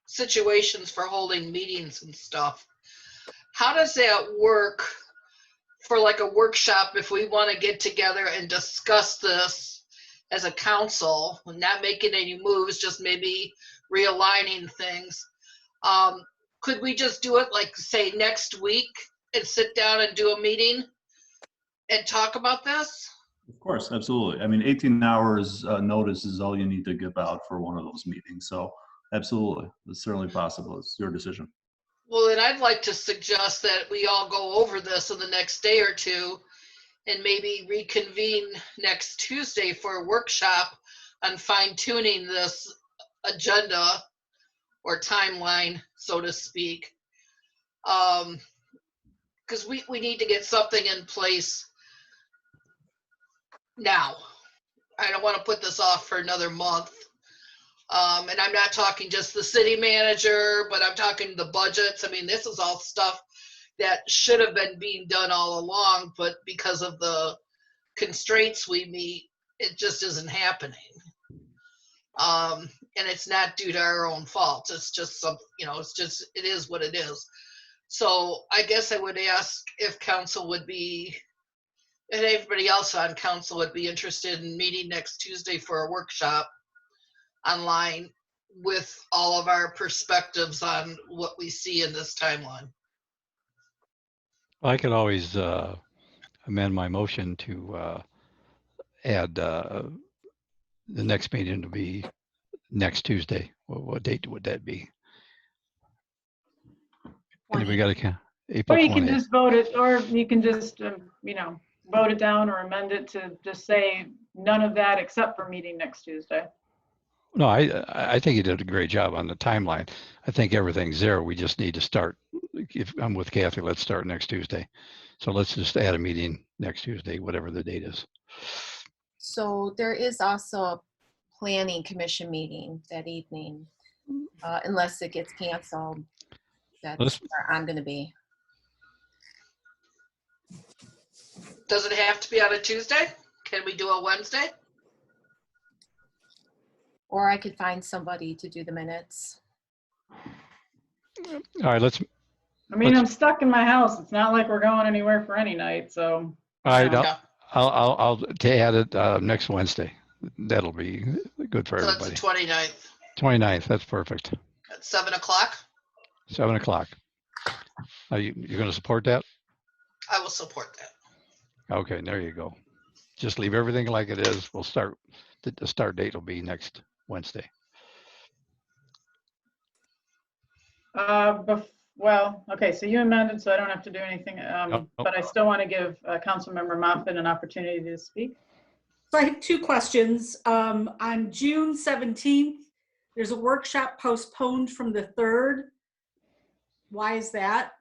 situations for holding meetings and stuff, how does that work for like a workshop if we want to get together and discuss this as a council, not making any moves, just maybe realigning things? Could we just do it like say next week and sit down and do a meeting and talk about this? Of course, absolutely. I mean, 18 hours notice is all you need to give out for one of those meetings. So absolutely, it's certainly possible. It's your decision. Well, then I'd like to suggest that we all go over this in the next day or two and maybe reconvene next Tuesday for a workshop on fine tuning this agenda or timeline, so to speak. Because we need to get something in place now. I don't want to put this off for another month. And I'm not talking just the city manager, but I'm talking the budgets. I mean, this is all stuff that should have been being done all along, but because of the constraints we meet, it just isn't happening. And it's not due to our own fault. It's just some, it is what it is. So I guess I would ask if council would be, and everybody else on council would be interested in meeting next Tuesday for a workshop online with all of our perspectives on what we see in this timeline. I could always amend my motion to add the next meeting to be next Tuesday. What date would that be? And we got to April Or you can 20th. just vote it, or you can just, vote it down or amend it to just say none of that except for meeting next Tuesday. No, I think you did a great job on the timeline. I think everything's there. We just need to start. If I'm with Kathy, let's start next Tuesday. So let's just add a meeting next Tuesday, whatever the date is. So there is also a planning commission meeting that evening, unless it gets canceled. That's where I'm going to be. Does it have to be on a Tuesday? Can we do a Wednesday? Or I could find somebody to do the minutes. All right, I'm stuck in my house. It's not like we're going anywhere for any night, so. All right, Yeah. I'll add it next Wednesday. That'll be good for So that's everybody. the 29th 29th, that's perfect. at 7 o'clock. 7 o'clock. You're going to support that? I will support that. Okay, there you go. Just leave everything like it is. We'll start, the start date will be next Wednesday. Well, okay, so you amended, so I don't have to do anything, Nope. but I still want to give Councilmember Moffitt an opportunity to speak. So I have two questions. On June 17th, there's a workshop postponed from the 3rd. Why is that?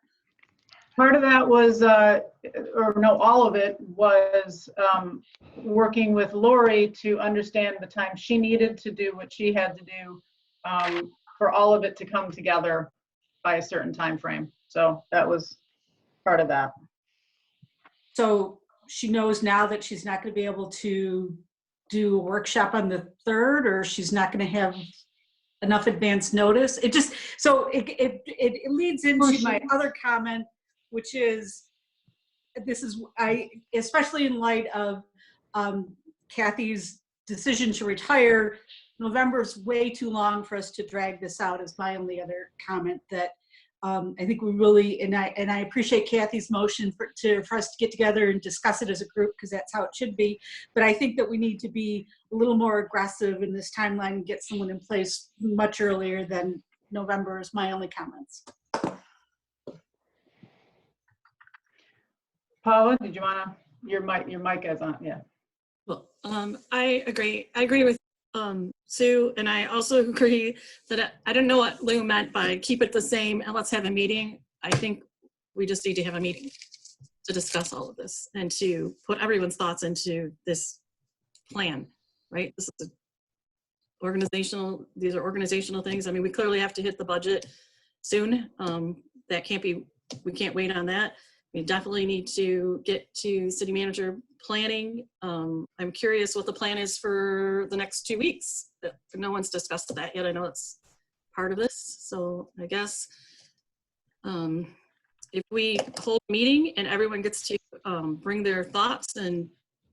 Part of that was, or no, all of it was working with Lori to understand the time she needed to do what she had to do for all of it to come together by a certain time frame. So that was part of that. So she knows now that she's not going to be able to do a workshop on the 3rd, or she's not going to have enough advance notice. It just, so it leads into my other comment, which is, especially in light of Kathy's decision to retire, November is way too long for us to drag this out, is my only other comment. That I think we really, and I appreciate Kathy's motion for us to get together and discuss it as a group, because that's how it should be. But I think that we need to be a little more aggressive in this timeline and get someone in place much earlier than November, is my only comments. Paula, did you wanna, your mic is on, yeah. Well, I agree. I agree with Sue, and I also agree that I don't know what Lou meant by keep it the same and let's have a meeting. I think we just need to have a meeting to discuss all of this and to put everyone's thoughts into this plan, right? This is these are organizational things. I mean, we clearly have to hit the budget soon. That can't be, we can't wait on that. We definitely need to get to city manager planning. I'm curious what the plan is for the next 2 weeks. No one's discussed that yet. I know it's part of this. So I guess if we hold a meeting and everyone gets to bring their thoughts and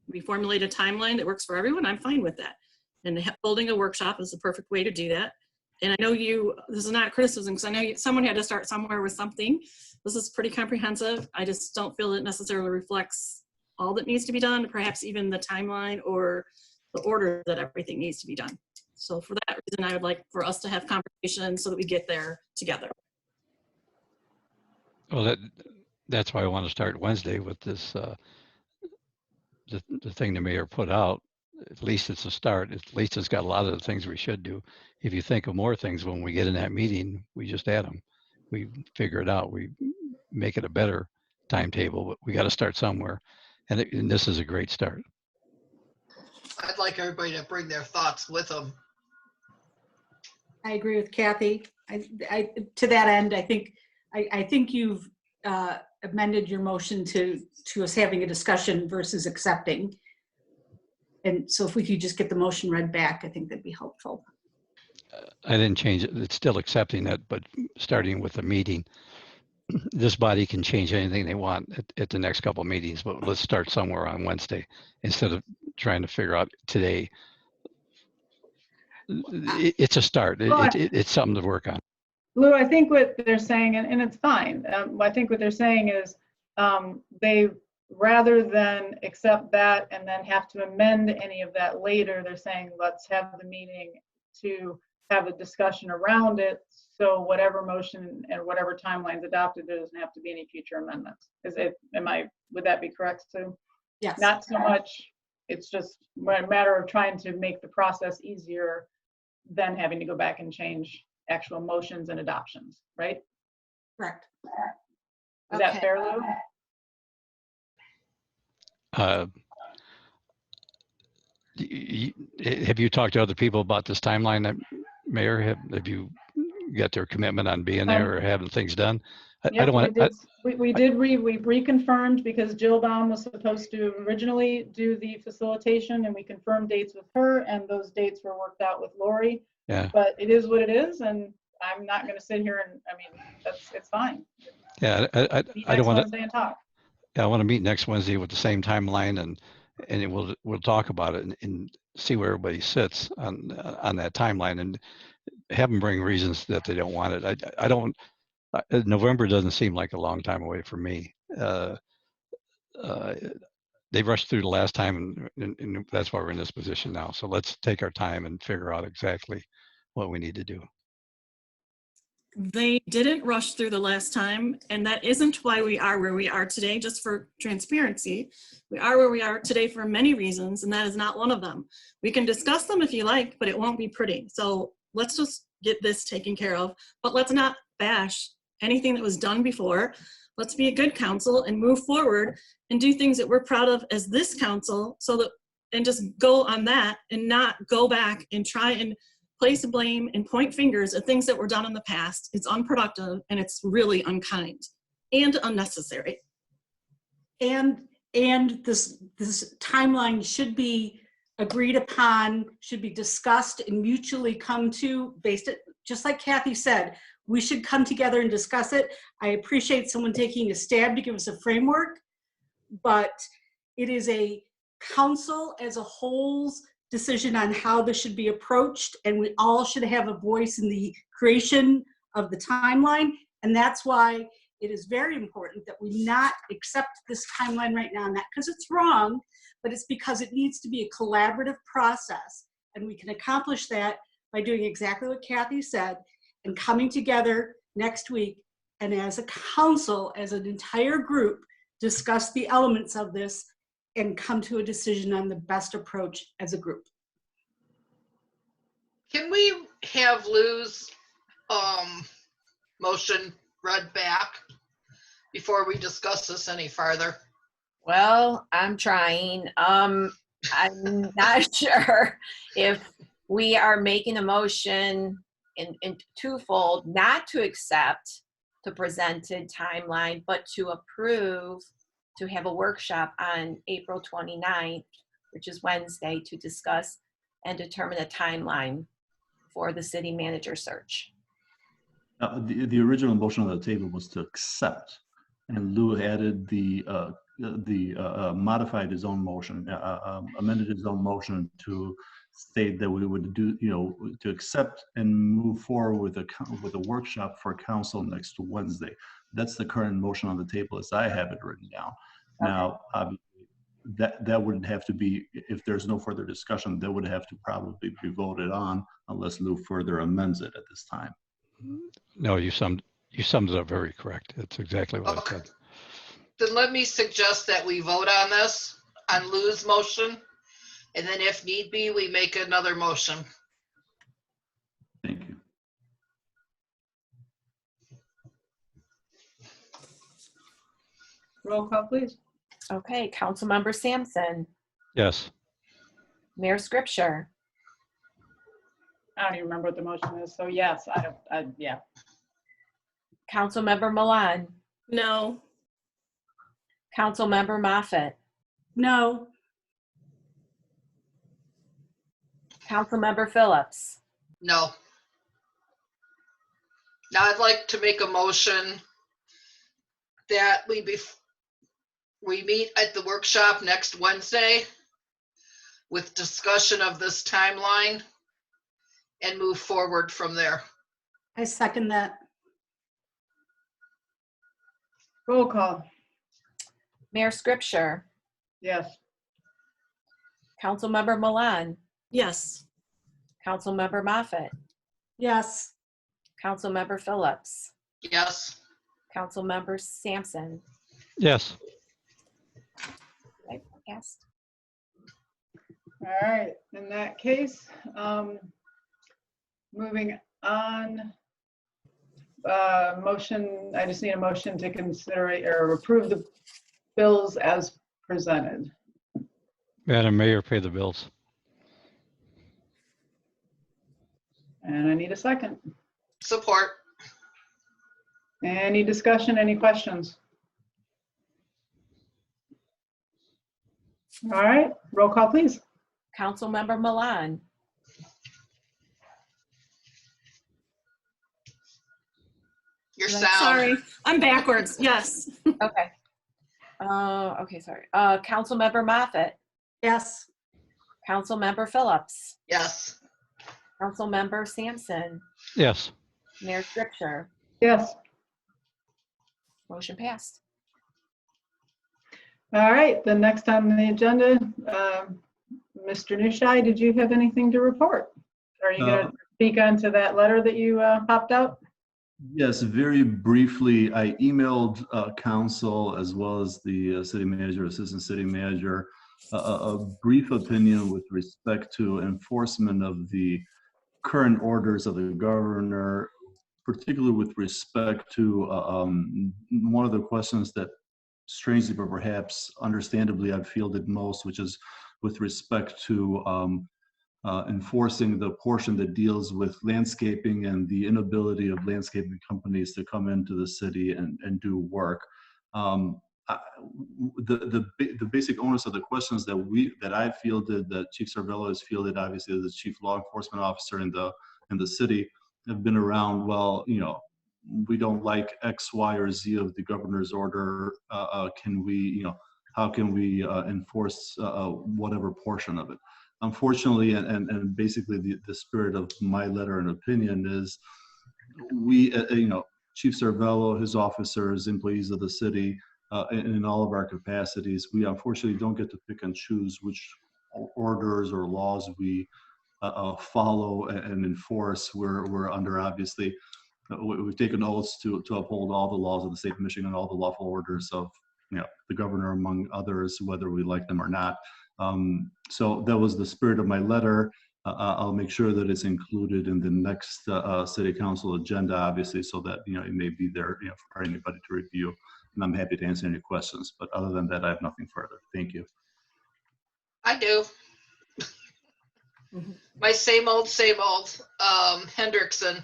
we formulate a timeline that works for everyone, I'm fine with that. And holding a workshop is the perfect way to do that. And I know this is not criticism, because I know someone had to start somewhere with something. This is pretty comprehensive. I just don't feel it necessarily reflects all that needs to be done, perhaps even the timeline or the order that everything needs to be done. So for that reason, I would like for us to have conversations so that we get there together. Well, that's why I want to start Wednesday with this, the thing the mayor put out. At least it's a start. At least it's got a lot of the things we should do. If you think of more things when we get in that meeting, we just add them. We figure it out. We make it a better timetable, but we got to start somewhere. And this is a great start. I'd like everybody to bring their thoughts with them. I agree with Kathy. To that end, I think you've amended your motion to us having a discussion versus accepting. And so if we could just get the motion read back, I think that'd be helpful. I didn't change it. It's still accepting that, but starting with the meeting, this body can change anything they want at the next couple of meetings, but let's start somewhere on Wednesday instead of trying to figure out today. It's a start. It's something to work on. Lou, I think what they're saying, and it's fine. I think what they're saying is they, rather than accept that and then have to amend any of that later, they're saying let's have the meeting to have a discussion around it. So whatever motion and whatever timeline's adopted, there doesn't have to be any future amendments. Would that be correct, Sue? Yes. Not so much, it's just a matter of trying to make the process easier than having to go back and change actual motions and adoptions, right? Correct. Is that fair, Lou? Have you talked to other people about this timeline, Mayor? Have you got their commitment on being there or having things done? Yeah, I don't want to. We reconfirmed, because Jill Baum was supposed to originally do the facilitation, and we confirmed dates with her, and those dates were worked out with Lori. Yeah. But it is what it is, and I'm not going to sit here and, I mean, it's fine. Yeah, I don't want to. Talk. Yeah, I want to meet next Wednesday with the same timeline, and we'll talk about it and see where everybody sits on that timeline, and have them bring reasons that they don't want it. I don't. November doesn't seem like a long time away for me. They rushed through the last time, and that's why we're in this position now. So let's take our time and figure out exactly what we need to do. They didn't rush through the last time, and that isn't why we are where we are today. Just for transparency, we are where we are today for many reasons, and that is not one of them. We can discuss them if you like, but it won't be pretty. So let's just get this taken care of, but let's not bash anything that was done before. Let's be a good council and move forward and do things that we're proud of as this council, so that, and just go on that and not go back and try and place blame and point fingers at things that were done in the past. It's unproductive and it's really unkind. and unnecessary. And this timeline should be agreed upon, should be discussed and mutually come to, based it, just like Kathy said, we should come together and discuss it. I appreciate someone taking a stab to give us a framework, but it is a council as a whole's decision on how this should be approached, and we all should have a voice in the creation of the timeline. And that's why it is very important that we not accept this timeline right now, not because it's wrong, but it's because it needs to be a collaborative process. And we can accomplish that by doing exactly what Kathy said and coming together next week and as a council, as an entire group, discuss the elements of this and come to a decision on the best approach as a group. Can we have Lou's motion read back before we discuss this any farther? Well, I'm trying. I'm not sure if we are making a motion in twofold, not to accept the presented timeline, but to approve to have a workshop on April 29th, which is Wednesday, to discuss and determine a timeline for the city manager search. The original motion on the table was to accept, and Lou added modified his own motion, amended his own motion to state that we would do, to accept and move forward with a workshop for council next Wednesday. That's the current motion on the table as I have it written down. Okay. Now, that wouldn't have to be, if there's no further discussion, that would have to probably be voted on unless Lou further amends it at this time. No, you summed it up very correct. That's exactly what I Okay. said. Then let me suggest that we vote on this, on Lou's motion, and then if need be, we make another motion. Thank you. Roll call, please. Okay, Councilmember Sampson, Yes. Mayor Scripture, I don't even remember what the motion is, so yes, yeah. Councilmember Milan, No. Councilmember Moffett, No, Councilmember Phillips, No. Now I'd like to make a motion that we meet at the workshop next Wednesday with discussion of this timeline and move forward from there. I second that. Roll call, Mayor Scripture, yes. Councilmember Milan, Yes. Councilmember Moffett, Yes, Councilmember Phillips, Yes. Councilmember Sampson. Yes. Right, passed. All right, in that case, moving on. Motion, I just need a motion to consider or approve the bills as presented. Madam Mayor, pay the bills. And I need a second. Support. Any discussion, any questions? All right, roll call, please. Councilmember Milan, Your Right. sound. Sorry, I'm backwards. Yes. okay. Okay, sorry. Councilmember Moffett, yes, Councilmember Phillips, Yes. Councilmember Sampson, Yes. Mayor Scripture. Yes. Motion passed. All right, the next on the agenda, Mr. Nushai, did you have anything to report? Are you going to speak onto that letter that you popped out? Yes, very briefly, I emailed council as well as the city manager, assistant city manager, a brief opinion with respect to enforcement of the current orders of the governor, particularly with respect to one of the questions that strangely, but perhaps understandably, I've fielded most, which is with respect to enforcing the portion that deals with landscaping and the inability of landscaping companies to come into the city and do work. The basic onus of the questions that I fielded, that Chief Sarvello has fielded, obviously as the chief law enforcement officer in the city, have been around, well, we don't like X, Y, or Z of the governor's order. Can we, how can we enforce whatever portion of it? Unfortunately, and basically the spirit of my letter and opinion is we, Chief Sarvello, his officers, employees of the city, in all of our capacities, we unfortunately don't get to pick and choose which orders or laws we follow and enforce. We're under, obviously, we've taken oaths to uphold all the laws of the state of Michigan, all the lawful orders of the governor, among others, whether we like them or not. So that was the spirit of my letter. I'll make sure that it's included in the next city council agenda, obviously, so that it may be there for anybody to review. And I'm happy to answer any questions. But other than that, I have nothing further. Thank you. I do. My same old Hendrickson.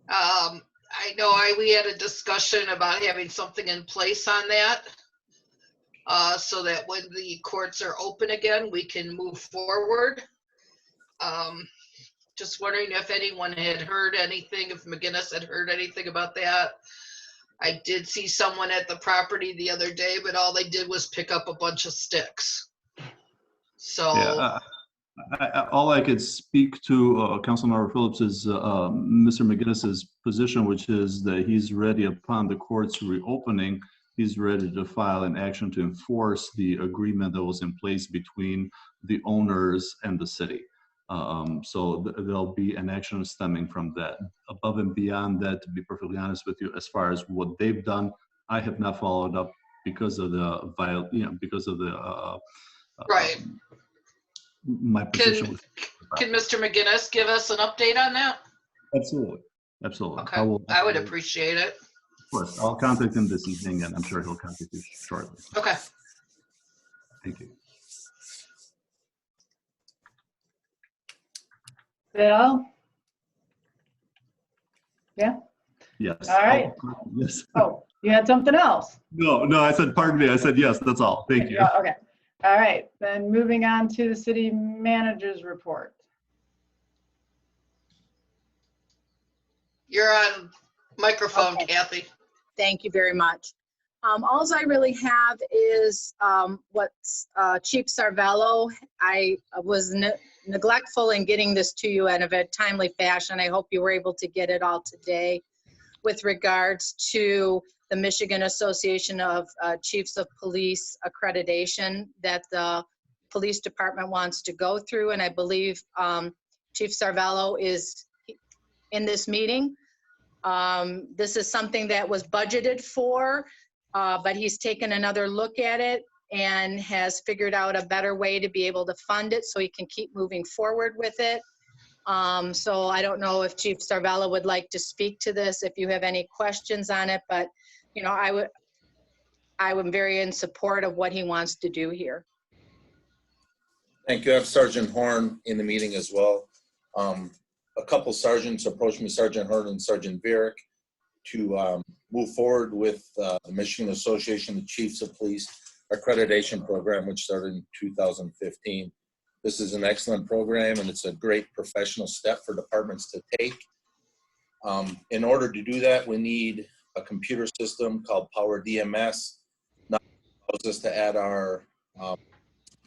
I know we had a discussion about having something in place on that, so that when the courts are open again, we can move forward. Just wondering if anyone had heard anything, if McGinnis had heard anything about that. I did see someone at the property the other day, but all they did was pick up a bunch of sticks. So yeah, all I could speak to Councilmember Phillips is Mr. McGinnis's position, which is that he's ready upon the courts reopening. He's ready to file an action to enforce the agreement that was in place between the owners and the city. So there'll be an action stemming from that. Above and beyond that, to be perfectly honest with you, as far as what they've done, I have not followed up because of the right. My position. Can Mr. McGinnis give us an update on that? Absolutely. Okay. I would appreciate it. Of course, I'll contact him this evening, and I'm sure he'll contact you shortly. Okay. Thank you. Is that all? Yeah? Yes. All right. Yes. Oh, you had something else? No, I said, pardon me. I said, yes, that's all. Thank you. Yeah, okay. All right. Then moving on to the city manager's report. You're on microphone, Okay. Kathy. Thank you very much. All I really have is what Chief Sarvello, I was neglectful in getting this to you in a very timely fashion. I hope you were able to get it all today with regards to the Michigan Association of Chiefs of Police accreditation that the police department wants to go through. And I believe Chief Sarvello is in this meeting. This is something that was budgeted for, but he's taken another look at it and has figured out a better way to be able to fund it so he can keep moving forward with it. So I don't know if Chief Sarvello would like to speak to this, if you have any questions on it, but I would very in support of what he wants to do here. Thank you. I have Sergeant Horn in the meeting as well. A couple sergeants approached me, Sergeant Horn and Sergeant Viereck, to move forward with the Michigan Association of Chiefs of Police accreditation program, which started in 2015. This is an excellent program, and it's a great professional step for departments to take. In order to do that, we need a computer system called Power DMS. That allows us to add our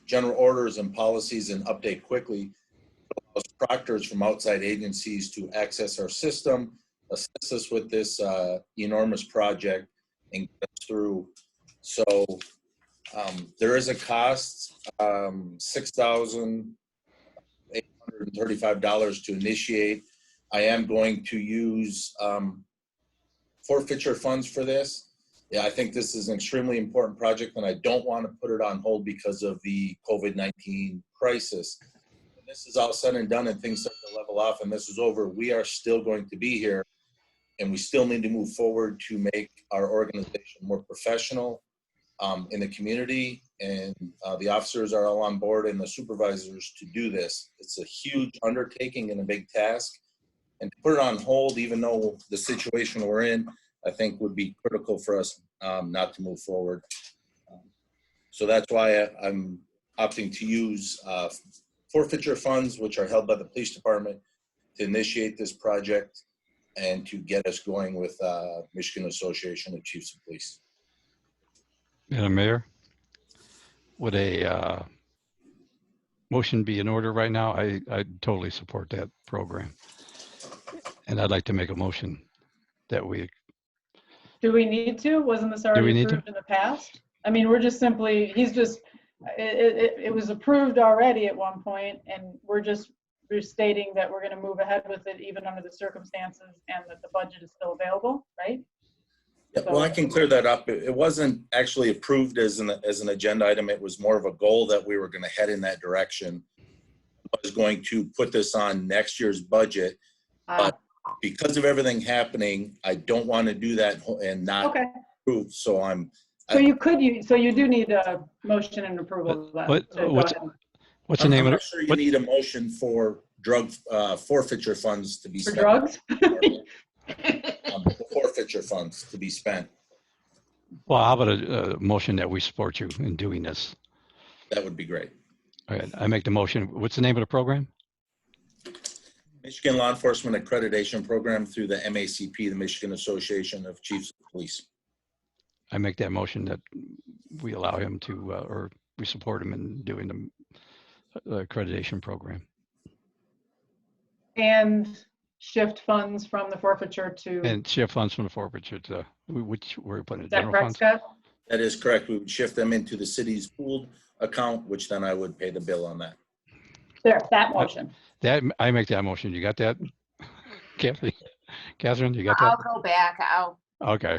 general orders and policies and update quickly. It allows proctors from outside agencies to access our system, assist us with this enormous project, and get us through. So there is a cost, $6,835 to initiate. I am going to use forfeiture funds for this. Yeah, I think this is an extremely important project, and I don't want to put it on hold because of the COVID-19 crisis. When this is all said and done and things start to level off and this is over, we are still going to be here, and we still need to move forward to make our organization more professional in the community and the officers are all on board and the supervisors to do this. It's a huge undertaking and a big task. And to put it on hold, even though the situation we're in, I think would be critical for us not to move forward. So that's why I'm opting to use forfeiture funds, which are held by the police department, to initiate this project and to get us going with Michigan Association of Chiefs of Police. Madam Mayor, would a motion be in order right now? I totally support that program. And I'd like to make a motion that we, Do we need to? Wasn't this we already need to? approved in the past? I mean, we're just simply, it was approved already at one point, and we're just restating that we're going to move ahead with it even under the circumstances and that the budget is still available, right? Yeah, well, I can clear that up. It wasn't actually approved as an agenda item. It was more of a goal that we were going to head in that direction. I was going to put this on next year's budget, but because of everything happening, I don't want to do that and not approve. So you do need a motion and approval of that. What's the name of it? I'm not sure you need a motion for drug forfeiture funds to be For spent. drugs? Forfeiture funds to be spent. Well, how about a motion that we support you in doing this? That would be great. All right, I make the motion. What's the name of the program? Michigan Law Enforcement Accreditation Program through the MACP, the Michigan Association of Chiefs of Police. I make that motion that we allow him to, or we support him in doing the accreditation program. And shift funds from the forfeiture to. And shift funds from the forfeiture to, which we're putting in Is that general correct, funds? Scott? That is correct. We would shift them into the city's pooled account, which then I would pay the bill on that. There, that motion. That, I make that motion. You got that? Kathy? Catherine, you got that? I'll go back. Okay.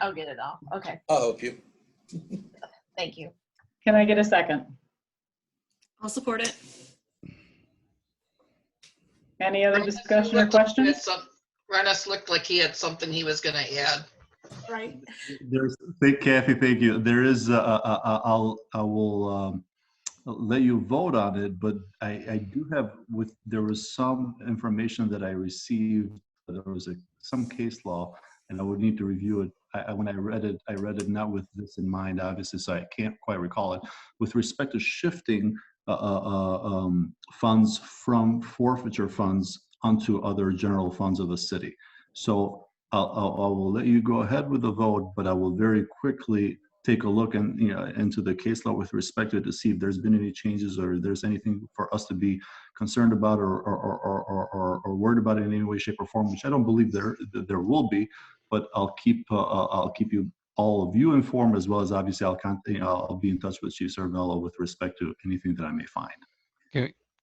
I'll get it all. Okay, I'll help you. thank you. Can I get a second? I'll support it. Any other discussion or questions? Rennis looked like he had something he was going to add. Right. Kathy, thank you. There is, I will let you vote on it, but I do have, there was some information that I received. There was some case law, and I would need to review it. When I read it not with this in mind, obviously, so I can't quite recall it. With respect to shifting funds from forfeiture funds onto other general funds of the city. So I will let you go ahead with the vote, but I will very quickly take a look into the case law with respect to it to see if there's been any changes or if there's anything for us to be concerned about or worried about in any way, shape, or form, which I don't believe there will be. But I'll keep you, all of you, informed, as well as obviously I'll be in touch with Chief Cervello with respect to anything that I may find.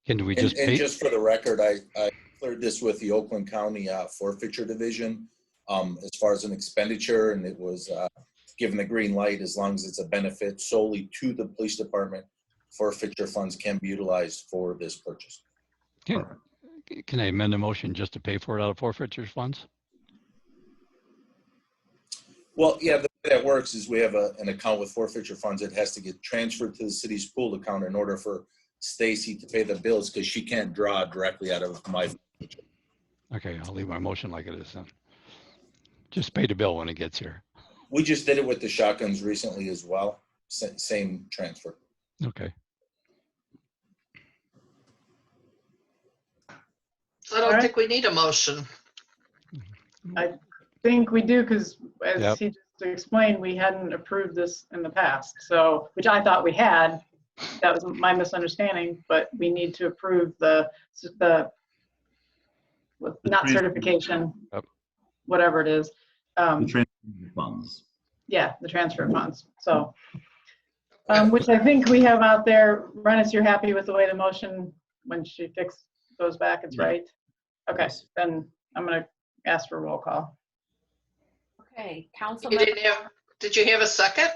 Can we just and just for the record, I cleared this with the Oakland County Forfeiture Division as far as an expenditure, and it was given the green light as long as it's a benefit solely to the police department. Forfeiture funds can be utilized for this purchase. Can I amend the motion just to pay for it out of forfeiture funds? Well, yeah, the way that works is we have an account with forfeiture funds. It has to get transferred to the city's pool account in order for Stacy to pay the bills, because she can't draw directly out of my. Okay, I'll leave my motion like it is then. Just pay the bill when it gets here. We just did it with the shotguns recently as well. Same transfer. Okay. So I don't think we need a motion. I think we do, because as Yep. he just explained, we hadn't approved this in the past. So, which I thought we had. That was my misunderstanding, but we need to approve the not certification, Yep. whatever it is. The transfer funds. Yeah, the transfer funds. So, which I think we have out there. Rennis, you're happy with the way the motion, when she goes back, it's right? Okay, then I'm going to ask for a roll call. Okay, Council. Did you have a second?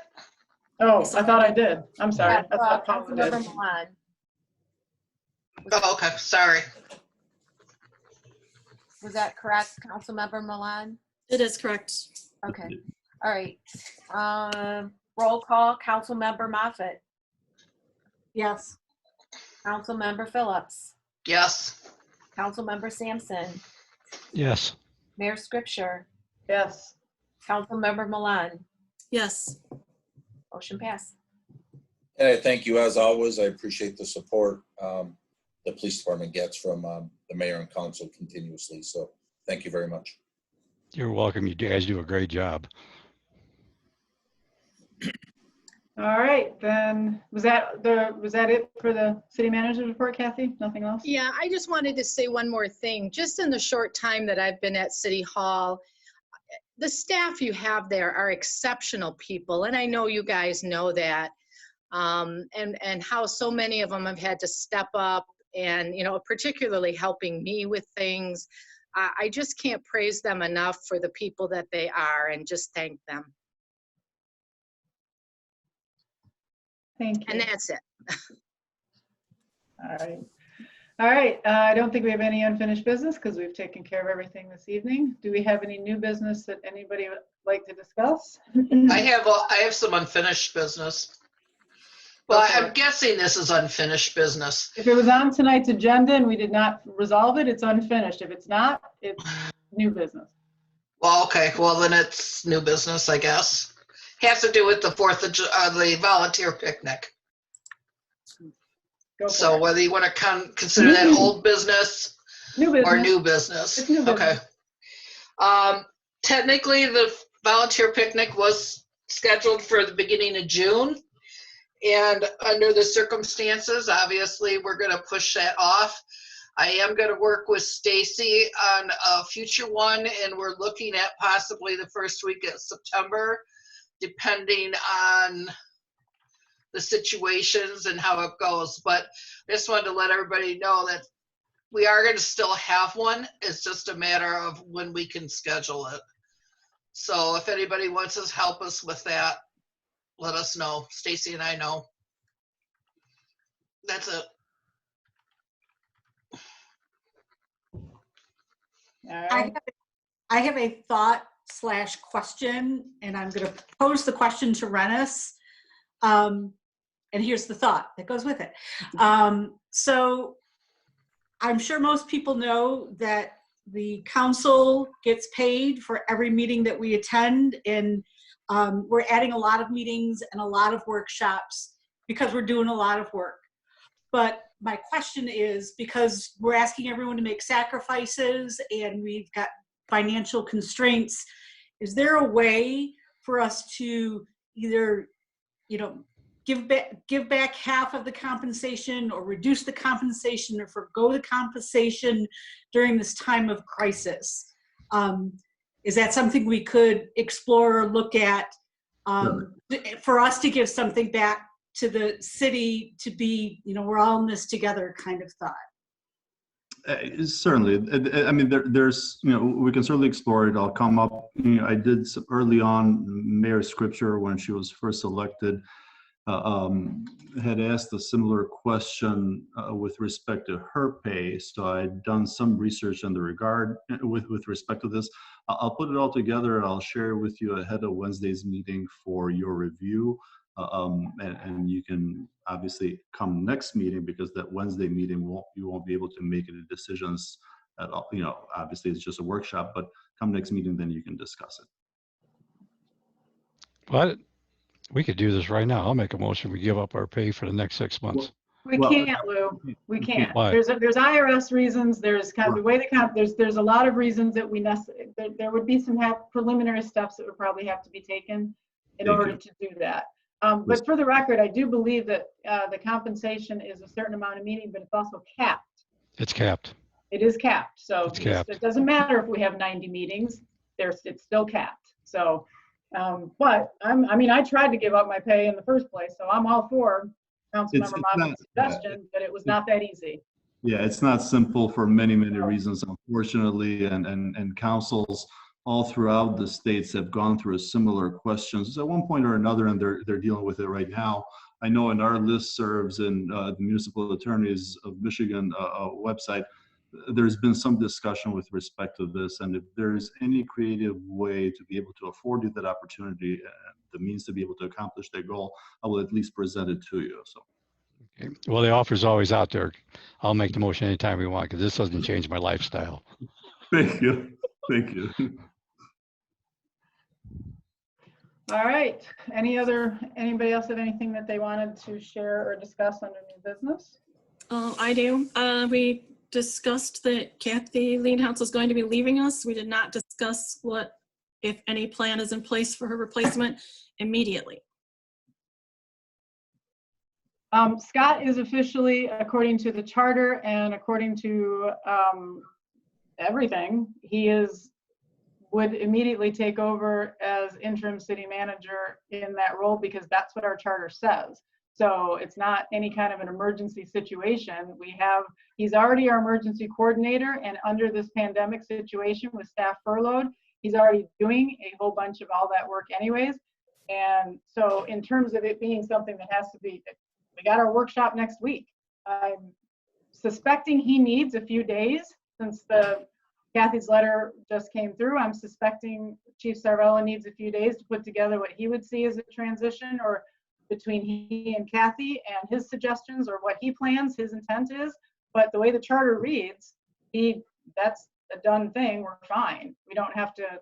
Oh, I thought I did. I'm sorry. I thought Paula did. Councilmember Milan. Oh, okay, sorry. Was that correct, Councilmember Milan? It is correct. Okay, all right. Roll call, Councilmember Moffett, Yes. Councilmember Phillips, Yes. Councilmember Sampson, Yes. Mayor Scripture, Yes. Councilmember Milan. Yes. Motion passed. And I thank you as always. I appreciate the support the police department gets from the mayor and council continuously. So thank you very much. You're welcome. You guys do a great job. All right, then, was that it for the city manager's report, Kathy? Nothing else? Yeah, I just wanted to say one more thing. Just in the short time that I've been at City Hall, the staff you have there are exceptional people, and I know you guys know that. And how so many of them have had to step up and, you know, particularly helping me with things. I just can't praise them enough for the people that they are, and just thank them. Thank you. And that's it. All right. All right, I don't think we have any unfinished business because we've taken care of everything this evening. Do we have any new business that anybody would like to discuss? I have some unfinished business. Well, I'm guessing this is unfinished business. If it was on tonight's agenda and we did not resolve it, it's unfinished. If it's not, it's new business. Well, okay, well then it's new business, I guess. Has to do with the the volunteer picnic. Go for So it. whether you want to consider that old business New business. or new business. It's new business. Okay. Technically, the volunteer picnic was scheduled for the beginning of June. And under the circumstances, obviously, we're going to push that off. I am going to work with Stacy on a future one, and we're looking at possibly the first week of September, depending on the situations and how it goes. But I just wanted to let everybody know that we are going to still have one. It's just a matter of when we can schedule it. So if anybody wants to help us with that, let us know. Stacy and I know. That's it. All right. I have a thought / question, and I'm going to pose the question to Rennis. And here's the thought that goes with it. So I'm sure most people know that the council gets paid for every meeting that we attend, and we're adding a lot of meetings and a lot of workshops because we're doing a lot of work. But my question is, because we're asking everyone to make sacrifices and we've got financial constraints, is there a way for us to either, you know, give back half of the compensation, or reduce the compensation, or forgo the compensation during this time of crisis? Is that something we could explore or look at for us to give something back to the city, to be, you know, we're all in this together kind of thought? Certainly. I mean, there's, you know, we can certainly explore it. I'll come up, you know, I did some early on, Mayor Scripture, when she was first elected, had asked a similar question with respect to her pay. So I'd done some research in the regard with respect to this. I'll put it all together. I'll share it with you ahead of Wednesday's meeting for your review. And you can obviously come next meeting, because that Wednesday meeting you won't be able to make any decisions at all. You know, obviously it's just a workshop, but come next meeting, then you can discuss it. But we could do this right now. I'll make a motion. We give up our pay for the next 6 months. We can't, Lou. We can't. Why? There's IRS reasons. There's kind of the way there's a lot of reasons that there would be some preliminary steps that would probably have to be taken in order to do that. But for the record, I do believe that the compensation is a certain amount of meeting, but it's also capped. It's capped. It is capped. So It's capped. it doesn't matter if we have 90 meetings. It's still capped. So, but I mean, I tried to give up my pay in the first place, so I'm all for Councilmember Moffitt's suggestion, but it was not that easy. Yeah, it's not simple for many, many reasons, unfortunately, and councils all throughout the states have gone through similar questions at one point or another, and they're dealing with it right now. I know in our listservs and the Municipal Attorneys of Michigan website, there's been some discussion with respect to this, and if there's any creative way to be able to afford you that opportunity and the means to be able to accomplish that goal, I will at least present it to you. So. Okay. Well, the offer's always out there. I'll make the motion anytime we want because this doesn't change my lifestyle. Thank you. Thank you. All right. Anybody else have anything that they wanted to share or discuss under new business? I do. We discussed that Kathy Leanhouse is going to be leaving us. We did not discuss what, if any, plan is in place for her replacement immediately. Scott is officially, according to the charter and according to everything, would immediately take over as interim city manager in that role because that's what our charter says. So it's not any kind of an emergency situation. He's already our emergency coordinator, and under this pandemic situation with staff furloughed, he's already doing a whole bunch of all that work anyways. And so in terms of it being something that has to be, we got our workshop next week. I'm suspecting he needs a few days since Kathy's letter just came through. I'm suspecting Chief Sarvella needs a few days to put together what he would see as a transition, or between he and Kathy and his suggestions, or what he plans, his intent is. But the way the charter reads, that's a done thing. We're fine. We don't have to,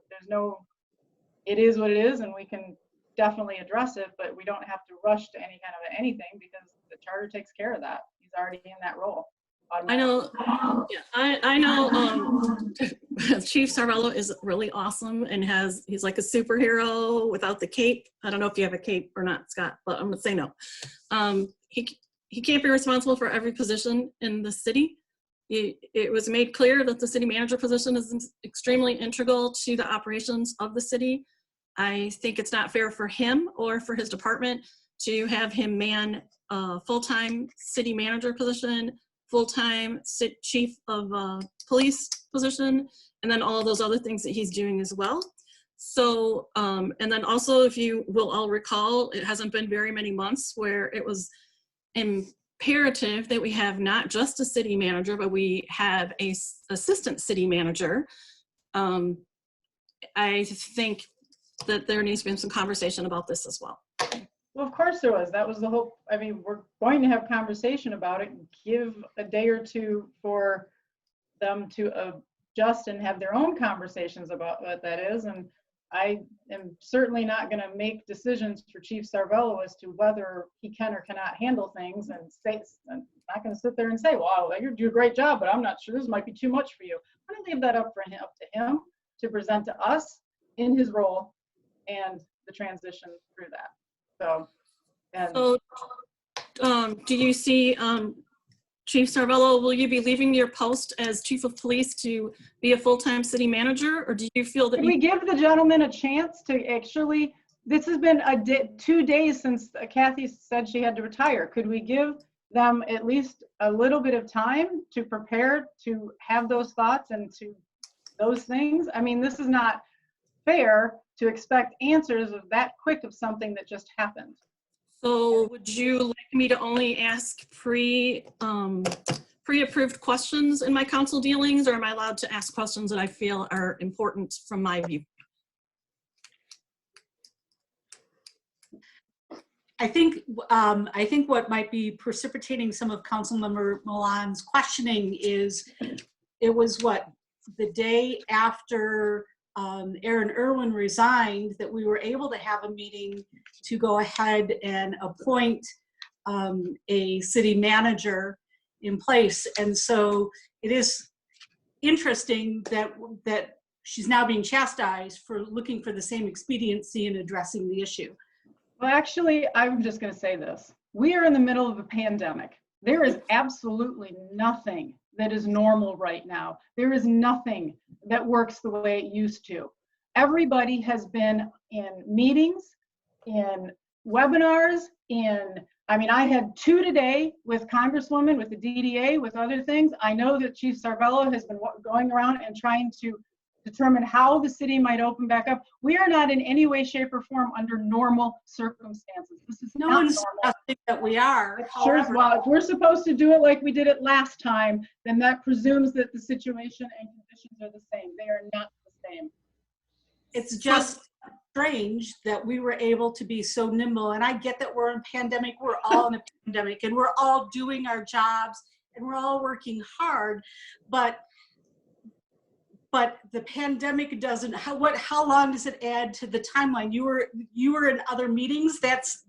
it is what it is, and we can definitely address it, but we don't have to rush to any kind of anything because the charter takes care of that. He's already in that role. I know, yeah, I know Chief Sarvello is really awesome and he's like a superhero without the cape. I don't know if you have a cape or not, Scott, but I'm gonna say no. He can't be responsible for every position in the city. It was made clear that the city manager position is extremely integral to the operations of the city. I think it's not fair for him or for his department to have him man a full-time city manager position, full-time chief of police position, and then all of those other things that he's doing as well. So, and then also, if you will all recall, it hasn't been very many months where it was imperative that we have not just a city manager, but we have a assistant city manager. I think that there needs to be some conversation about this as well. Well, of course there was. That was the whole, I mean, we're going to have conversation about it and give a day or two for them to adjust and have their own conversations about what that is. And I am certainly not going to make decisions for Chief Sarvello as to whether he can or cannot handle things, and I'm not going to sit there and say, wow, you do a great job, but I'm not sure this might be too much for you. I'm going to leave that up to him to present to us in his role and the transition through that. So do you see, Chief Sarvello, will you be leaving your post as chief of police to be a full-time city manager, or do you feel that we give the gentleman a chance to actually, this has been 2 days since Kathy said she had to retire. Could we give them at least a little bit of time to prepare, to have those thoughts and to those things? I mean, this is not fair to expect answers of that quick of something that just happened. So would you like me to only ask pre-approved questions in my council dealings, or am I allowed to ask questions that I feel are important from my view? I think what might be precipitating some of Councilmember Milan's questioning is, it was what, the day after Aaron Irwin resigned that we were able to have a meeting to go ahead and appoint a city manager in place. And so it is interesting that she's now being chastised for looking for the same expediency in addressing the issue. Well, actually, I'm just going to say this. We are in the middle of a pandemic. There is absolutely nothing that is normal right now. There is nothing that works the way it used to. Everybody has been in meetings, in webinars, I mean, I had 2 today with Congresswoman, with the DDA, with other things. I know that Chief Sarvello has been going around and trying to determine how the city might open back up. We are not in any way, shape, or form under normal circumstances. This is No not one's normal. suggesting that we are. Sure, However, well, if we're supposed to do it like we did it last time, then that presumes that the situation and conditions are the same. They are not the same. it's just strange that we were able to be so nimble. And I get that we're in a pandemic. We're all in a pandemic, and we're all doing our jobs, and we're all working hard. But the pandemic doesn't. How long does it add to the timeline? You were in other meetings. That's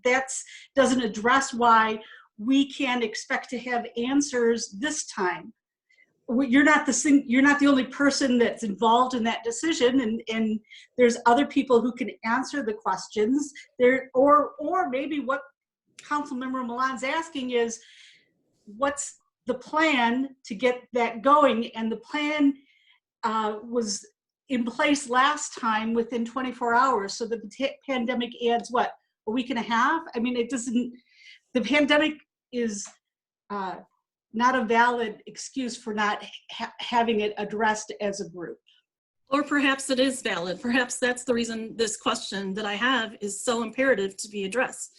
doesn't address why we can't expect to have answers this time. You're not the only person that's involved in that decision, and there's other people who can answer the questions there, or maybe what Councilmember Milan's asking is, what's the plan to get that going? And the plan was in place last time within 24 hours. So the pandemic adds what, a week and a half? I mean, it doesn't, the pandemic is not a valid excuse for not having it addressed as a group. Or perhaps it is valid. Perhaps that's the reason this question that I have is so imperative to be addressed.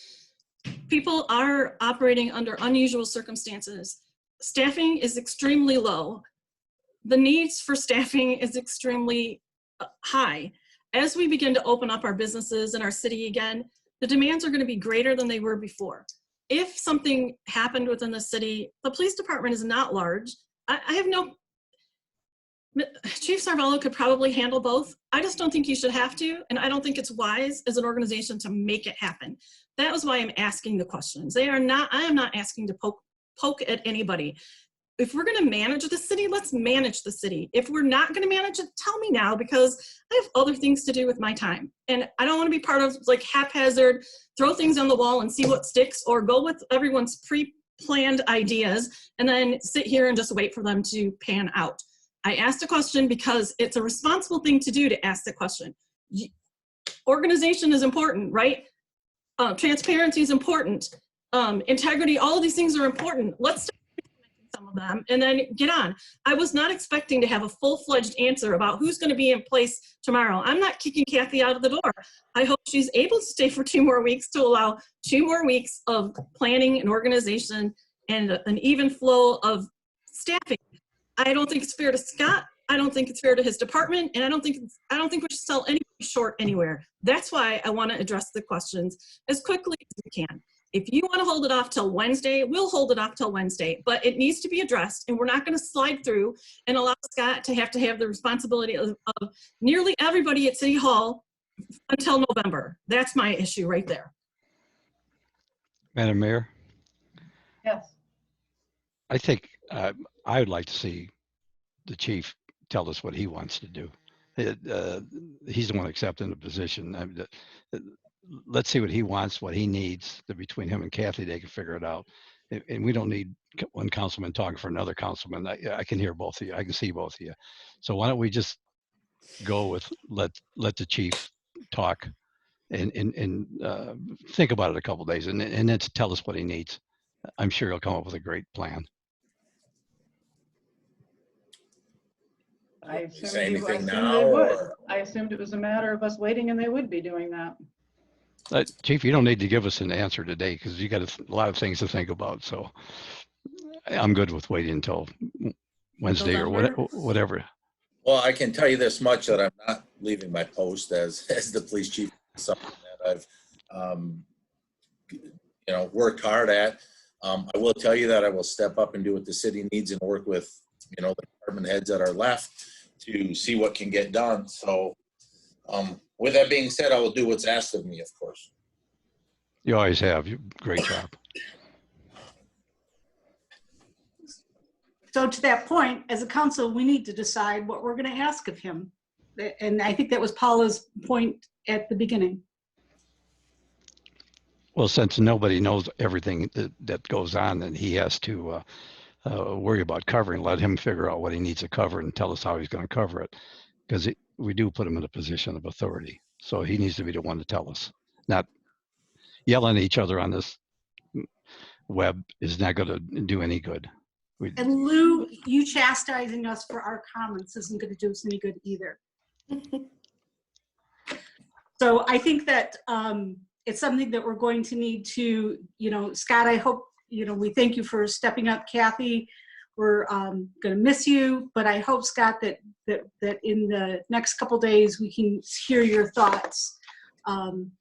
People are operating under unusual circumstances. Staffing is extremely low. The needs for staffing is extremely high. As we begin to open up our businesses in our city again, the demands are going to be greater than they were before. If something happened within the city, the police department is not large. Chief Sarvello could probably handle both. I just don't think you should have to, and I don't think it's wise as an organization to make it happen. That was why I'm asking the questions. I am not asking to poke at anybody. If we're going to manage the city, let's manage the city. If we're not going to manage it, tell me now, because I have other things to do with my time. And I don't want to be part of like haphazard, throw things on the wall and see what sticks, or go with everyone's pre-planned ideas and then sit here and just wait for them to pan out. I asked a question because it's a responsible thing to do, to ask the question. Organization is important, right? Transparency is important. Integrity, all of these things are important. Let's start some of them and then get on. I was not expecting to have a full-fledged answer about who's going to be in place tomorrow. I'm not kicking Kathy out of the door. I hope she's able to stay for 2 more weeks to allow 2 more weeks of planning and organization and an even flow of staffing. I don't think it's fair to Scott. I don't think it's fair to his department, and I don't think we should sell anybody short anywhere. That's why I want to address the questions as quickly as we can. If you want to hold it off till Wednesday, we'll hold it off till Wednesday, but it needs to be addressed, and we're not going to slide through and allow Scott to have the responsibility of nearly everybody at City Hall until November. That's my issue right there. Madam Mayor, Yes. I think I would like to see the chief tell us what he wants to do. He's the one accepting the position. Let's see what he wants, what he needs. Between him and Kathy, they can figure it out. And we don't need one councilman talking for another councilman. I can hear both of you. I can see both of you. So why don't we just go with let the chief talk and think about it a couple of days and then tell us what he needs. I'm sure he'll come up with a great plan. I Say assumed anything they now, would. or- I assumed it was a matter of us waiting and they would be doing that. Chief, you don't need to give us an answer today because you got a lot of things to think about. So I'm good with waiting until Wednesday or whatever. Well, I can tell you this much, that I'm not leaving my post as the police chief. Something that I've worked hard at. I will tell you that I will step up and do what the city needs and work with the department heads that are left to see what can get done. So with that being said, I will do what's asked of me, of course. You always have. Great job. So to that point, as a council, we need to decide what we're going to ask of him. And I think that was Paula's point at the beginning. Well, since nobody knows everything that goes on, then he has to worry about covering. Let him figure out what he needs to cover and tell us how he's going to cover it. Because we do put him in a position of authority. So he needs to be the one to tell us. Not yelling at each other on this web is not going to do any good. And Lou, you chastising us for our comments isn't going to do us any good either. So I think that it's something that we're going to need to, Scott, I hope, we thank you for stepping up. Kathy, we're going to miss you, but I hope, Scott, that in the next couple days we can hear your thoughts and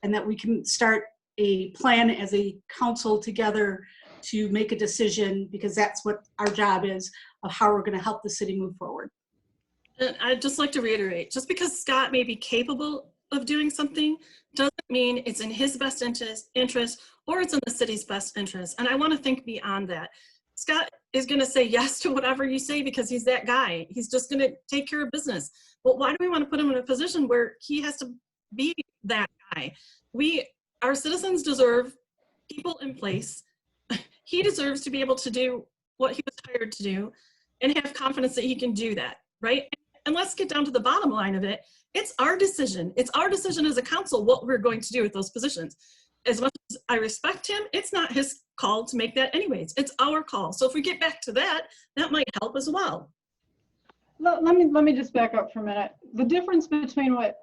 that we can start a plan as a council together to make a decision, because that's what our job is, of how we're going to help the city move forward. And I'd just like to reiterate, just because Scott may be capable of doing something doesn't mean it's in his best interest or it's in the city's best interest. And I want to think beyond that. Scott is going to say yes to whatever you say because he's that guy. He's just going to take care of business. But why do we want to put him in a position where he has to be that guy? Our citizens deserve people in place. He deserves to be able to do what he was hired to do and have confidence that he can do that, right? And let's get down to the bottom line of it. It's our decision. It's our decision as a council what we're going to do with those positions. As much as I respect him, it's not his call to make that anyways. It's our call. So if we get back to that, that might help as well. Let me just back up for a minute. The difference between what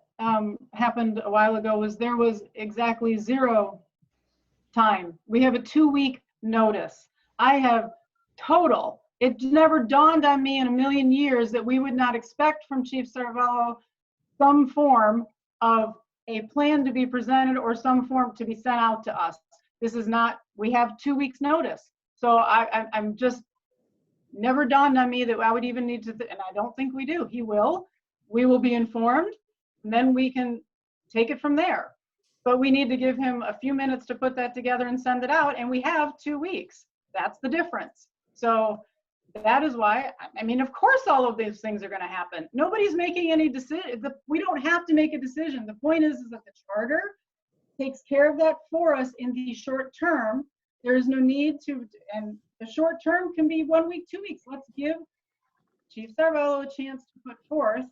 happened a while ago was there was exactly 0 time. We have a 2-week notice. I have total. It never dawned on me in a million years that we would not expect from Chief Sarvello some form of a plan to be presented or some form to be sent out to us. This is not, we have 2 weeks notice. So I'm just, never dawned on me that I would even need to, and I don't think we do. We will be informed, and then we can take it from there. But we need to give him a few minutes to put that together and send it out, and we have 2 weeks. That's the difference. So that is why, I mean, of course, all of these things are going to happen. Nobody's making any decision. We don't have to make a decision. The point is that the charter takes care of that for us in the short term. There is no need to, and the short term can be 1 week, 2 weeks. Let's give Chief Sarvello a chance to put forth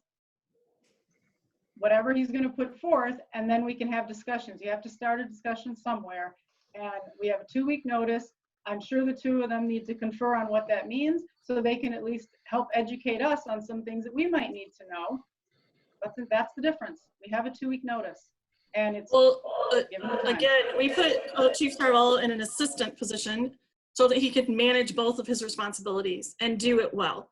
whatever he's going to put forth, and then we can have discussions. You have to start a discussion somewhere, and we have a 2-week notice. I'm sure the two of them need to confer on what that means so they can at least help educate us on some things that we might need to know. But that's the difference. We have a 2-week notice, and it's again, we put Chief Sarvello in an assistant position so that he could manage both of his responsibilities and do it well.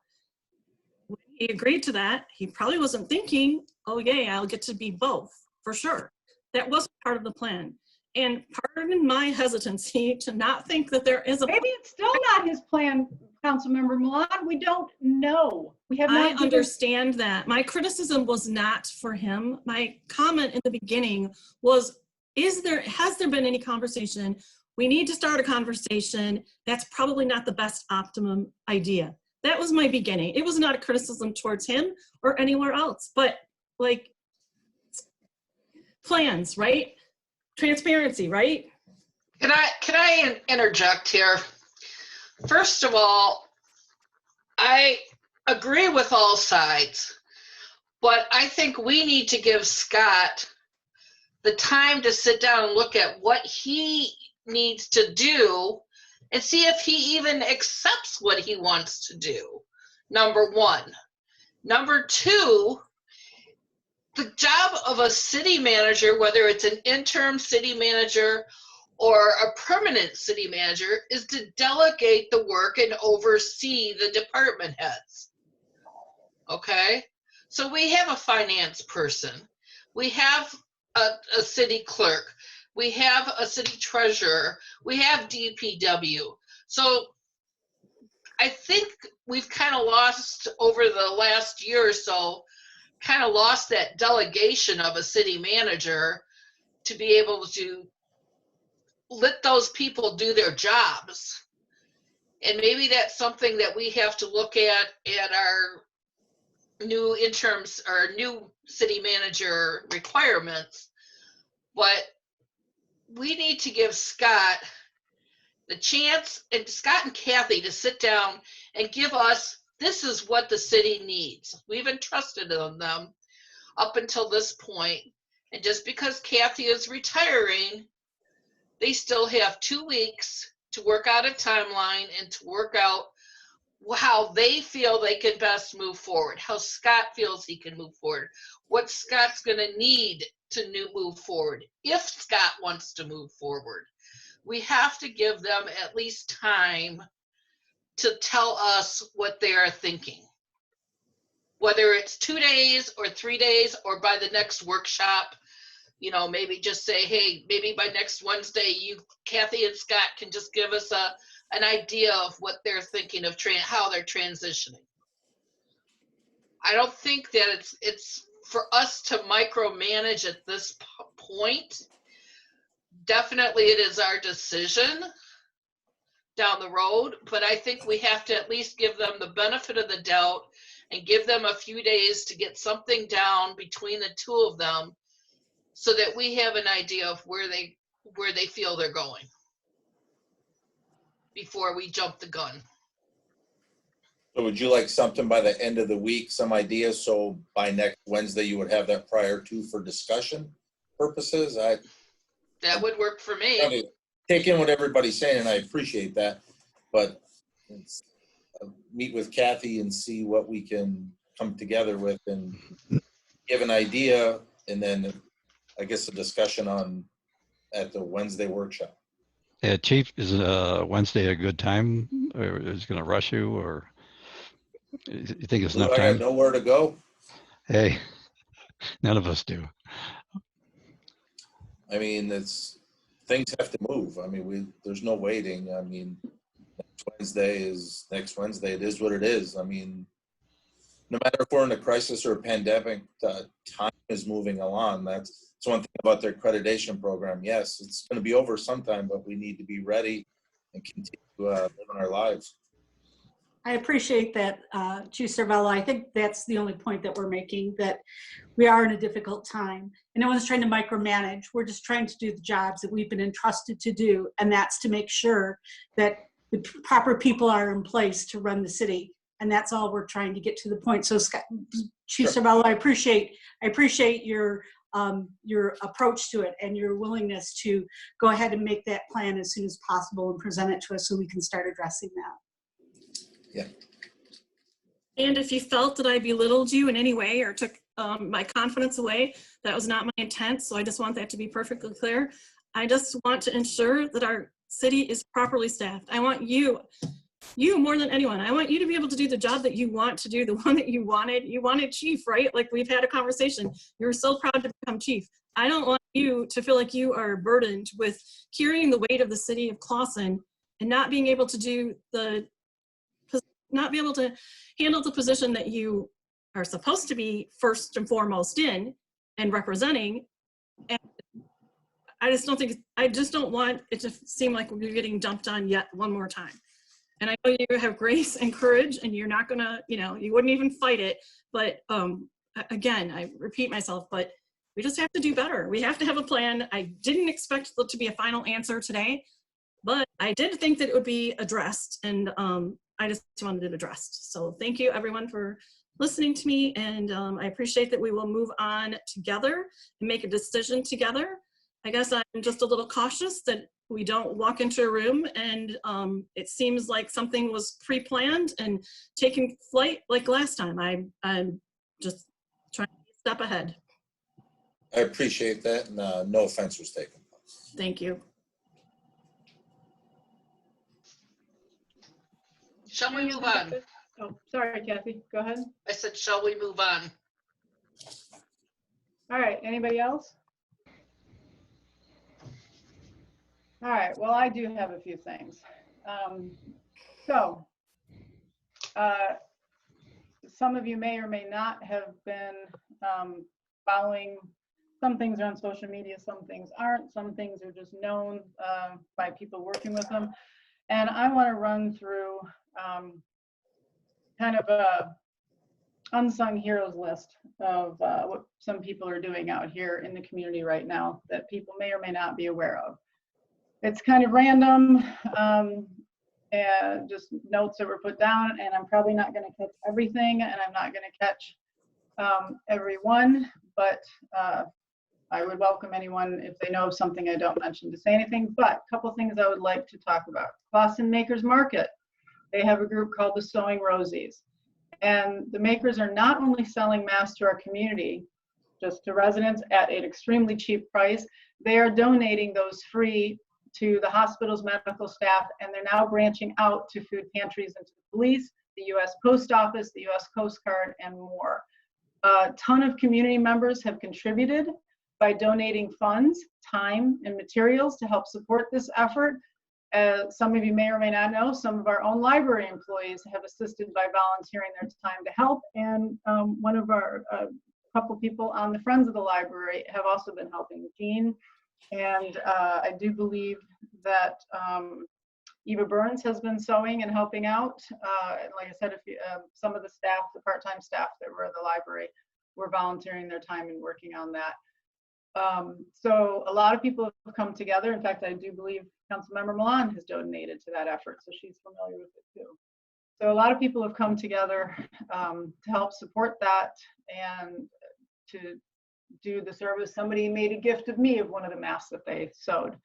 When he agreed to that, he probably wasn't thinking, oh yay, I'll get to be both, for sure. That wasn't part of the plan. And pardon my hesitancy to not think that there is a maybe it's still not his plan, Councilmember Milan. We don't know. We have not. I understand that. My criticism was not for him. My comment in the beginning was, has there been any conversation? We need to start a conversation. That's probably not the best optimum idea. That was my beginning. It was not a criticism towards him or anywhere else, but like plans, right? Transparency, right? Can I interject here? First of all, I agree with all sides, but I think we need to give Scott the time to sit down and look at what he needs to do and see if he even accepts what he wants to do. Number one. Number two, the job of a city manager, whether it's an interim city manager or a permanent city manager, is to delegate the work and oversee the department heads. Okay? So we have a finance person. We have a city clerk. We have a city treasurer. We have DPW. So I think we've kind of lost over the last year or so, kind of lost that delegation of a city manager to be able to let those people do their jobs. And maybe that's something that we have to look at our new interims or new city manager requirements. But we need to give Scott the chance, and Scott and Kathy, to sit down and give us, this is what the city needs. We've entrusted them up until this point. And just because Kathy is retiring, they still have 2 weeks to work out a timeline and to work out how they feel they can best move forward, how Scott feels he can move forward, what Scott's going to need to move forward, if Scott wants to move forward. We have to give them at least time to tell us what they are thinking. Whether it's 2 days or 3 days or by the next workshop, you know, maybe just say, hey, maybe by next Wednesday, Kathy and Scott can just give us an idea of what they're thinking of how they're transitioning. I don't think that it's for us to micromanage at this point. Definitely it is our decision down the road, but I think we have to at least give them the benefit of the doubt and give them a few days to get something down between the two of them so that we have an idea of where they feel they're going before we jump the gun. So would you like something by the end of the week, some ideas, so by next Wednesday you would have that prior to for discussion purposes? That would work for me. I mean, take in what everybody's saying, and I appreciate that, but meet with Kathy and see what we can come together with and give an idea, and then I guess a discussion at the Wednesday workshop. Yeah, Chief, is Wednesday a good time, or is it going to rush you, or you think it's enough I time? got nowhere to go. Hey, none of us do. I mean, things have to move. I mean, there's no waiting. I mean, next Wednesday. It is what it is. I mean, no matter if we're in a crisis or a pandemic, time is moving along. That's one thing about their accreditation program. Yes, it's going to be over sometime, but we need to be ready and continue living our lives. I appreciate that, Chief Cervello. I think that's the only point that we're making, that we are in a difficult time. And no one's trying to micromanage. We're just trying to do the jobs that we've been entrusted to do, and that's to make sure that the proper people are in place to run the city. And that's all we're trying to get to the point. So, Scott, Chief Cervello, I appreciate your approach to it and your willingness to go ahead and make that plan as soon as possible and present it to us so we can start addressing that. Yeah. And if you felt that I belittled you in any way or took my confidence away, that was not my intent. So I just want that to be perfectly clear. I just want to ensure that our city is properly staffed. I want you more than anyone, I want you to be able to do the job that you want to do, the one that you wanted. You wanted chief, right? Like, we've had a conversation. You were so proud to become chief. I don't want you to feel like you are burdened with carrying the weight of the city of Clawson and not being able to not be able to handle the position that you are supposed to be first and foremost in and representing. And I just don't want it to seem like we're getting dumped on yet one more time. And I know you have grace and courage, and you're not gonna, you wouldn't even fight it. But again, I repeat myself, but we just have to do better. We have to have a plan. I didn't expect it to be a final answer today, but I did think that it would be addressed, and I just wanted it addressed. So thank you everyone for listening to me, and I appreciate that we will move on together and make a decision together. I guess I'm just a little cautious that we don't walk into a room and it seems like something was pre-planned and taking flight like last time. I'm just trying to be a step ahead. I appreciate that, and no offense was taken. Thank you. Shall we move on? Oh, sorry, Kathy, go ahead. I said, shall we move on? All right, anybody else? All right, well, I do have a few things. Some of you may or may not have been following. Some things are on social media, some things aren't. Some things are just known by people working with them. And I want to run through kind of a unsung heroes list of what some people are doing out here in the community right now that people may or may not be aware of. It's kind of random, and just notes that were put down, and I'm probably not going to catch everything, and I'm not going to catch everyone, but I would welcome anyone, if they know of something I don't mention, to say anything. But a couple things I would like to talk about. Clawson Makers Market. They have a group called the Sewing Rosies. And the makers are not only selling masks to our community, just to residents at an extremely cheap price, they are donating those free to the hospital's medical staff, and they're now branching out to food pantries and to the police, the US Post Office, the US Coast Guard, and more. A ton of community members have contributed by donating funds, time, and materials to help support this effort. As some of you may or may not know, some of our own library employees have assisted by volunteering their time to help, and one of our couple people on the Friends of the Library have also been helping, Jean, and I do believe that Eva Burns has been sewing and helping out. And like I said, some of the staff, the part-time staff that were at the library, were volunteering their time and working on that. So a lot of people have come together. In fact, I do believe Councilmember Milan has donated to that effort, so she's familiar with it too. So a lot of people have come together to help support that and to do the service. Somebody made a gift of me of one of the masks that they sewed.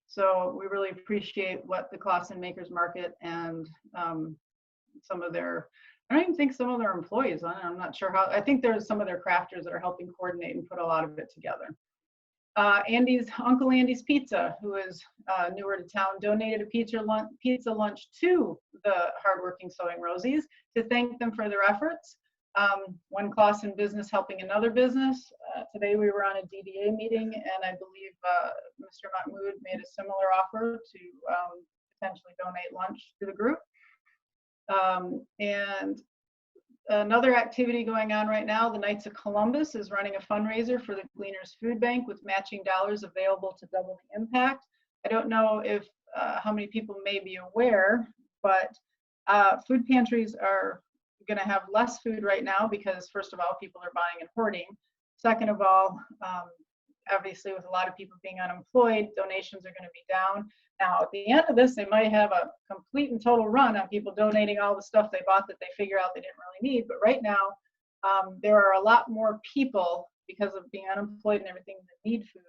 So we really appreciate what the Clausen Makers Market and some of their, I don't even think some of their employees, I'm not sure how, I think there's some of their crafters that are helping coordinate and put a lot of it together. Uncle Andy's Pizza, who is newer to town, donated a pizza lunch to the hardworking Sewing Rosies to thank them for their efforts. One Clausen business helping another business. Today we were on a DDA meeting, and I believe Mr. Mahmoud made a similar offer to potentially donate lunch to the group. And another activity going on right now, the Knights of Columbus is running a fundraiser for the Gleaners Food Bank with matching dollars available to double the impact. I don't know if how many people may be aware, but food pantries are going to have less food right now because, first of all, people are buying and hoarding. Second of all, obviously with a lot of people being unemployed, donations are going to be down. Now, at the end of this, they might have a complete and total run on people donating all the stuff they bought that they figure out they didn't really need. But right now, there are a lot more people, because of being unemployed and everything, that need food,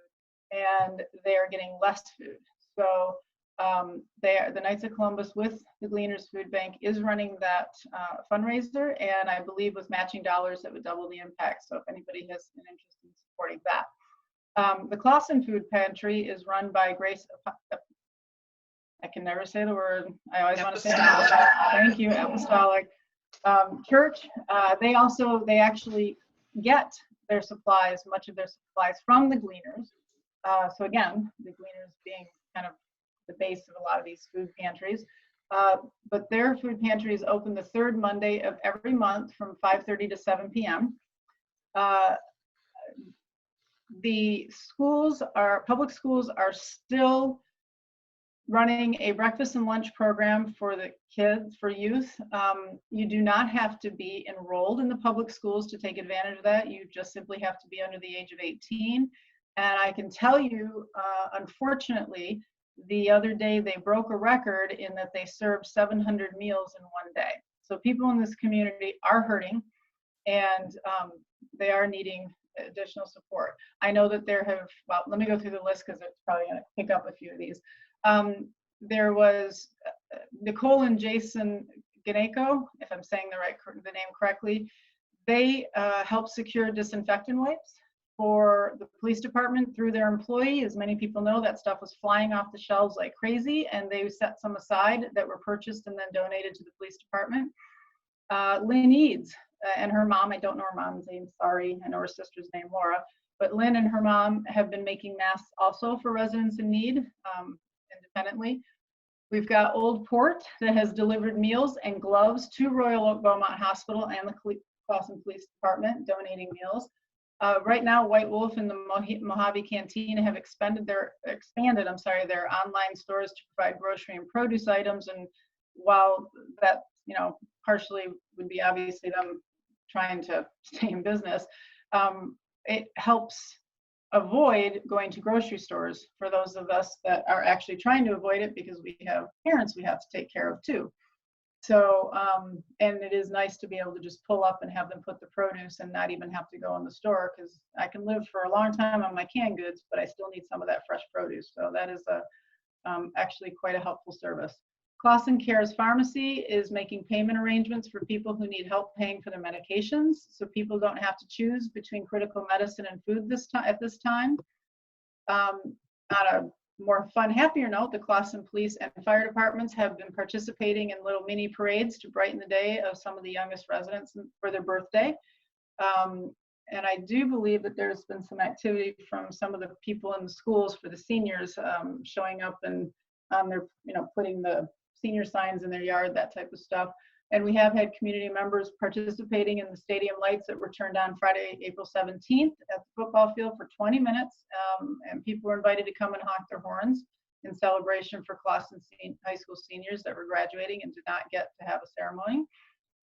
and they are getting less food. So the Knights of Columbus with the Gleaners Food Bank is running that fundraiser, and I believe with matching dollars that would double the impact. So if anybody has an interest in supporting that. The Clausen Food Pantry is run by Grace, I can never say the word, I always want to say it. Thank you, Apostolic Church. They actually get their supplies, much of their supplies, from the Gleaners. So again, the Gleaners being kind of the base of a lot of these food pantries. But their food pantry is open the third Monday of every month from 5:30 to 7 p.m. The public schools are still running a breakfast and lunch program for the kids, for youth. You do not have to be enrolled in the public schools to take advantage of that. You just simply have to be under the age of 18. And I can tell you, unfortunately, the other day they broke a record in that they served 700 meals in one day. So people in this community are hurting, and they are needing additional support. I know that well, let me go through the list because it's probably going to pick up a few of these. There was Nicole and Jason Ganeko, if I'm saying the name correctly. They helped secure disinfectant wipes for the police department through their employee. As many people know, that stuff was flying off the shelves like crazy, and they set some aside that were purchased and then donated to the police department. Lynn Eads and her mom, I don't know her mom's name, sorry, I know her sister's name, Laura, but Lynn and her mom have been making masks also for residents in need, independently. We've got Old Port that has delivered meals and gloves to Royal Oak Beaumont Hospital and the Clausen Police Department, donating meals. Right now, White Wolf and the Mojave Canteen have expanded their online stores to provide grocery and produce items. And while that, partially would be obviously them trying to stay in business, it helps avoid going to grocery stores for those of us that are actually trying to avoid it, because we have parents we have to take care of too. So, and it is nice to be able to just pull up and have them put the produce and not even have to go in the store, because I can live for a long time on my canned goods, but I still need some of that fresh produce. So that is actually quite a helpful service. Clausen Cares Pharmacy is making payment arrangements for people who need help paying for their medications, so people don't have to choose between critical medicine and food at this time. On a more fun, happier note, the Clausen Police and Fire Departments have been participating in little mini parades to brighten the day of some of the youngest residents for their birthday. And I do believe that there's been some activity from some of the people in the schools for the seniors showing up and they're, putting the senior signs in their yard, that type of stuff. And we have had community members participating in the stadium lights that were turned on Friday, April 17th at the football field for 20 minutes. And people were invited to come and honk their horns in celebration for Clausen High School seniors that were graduating and did not get to have a ceremony.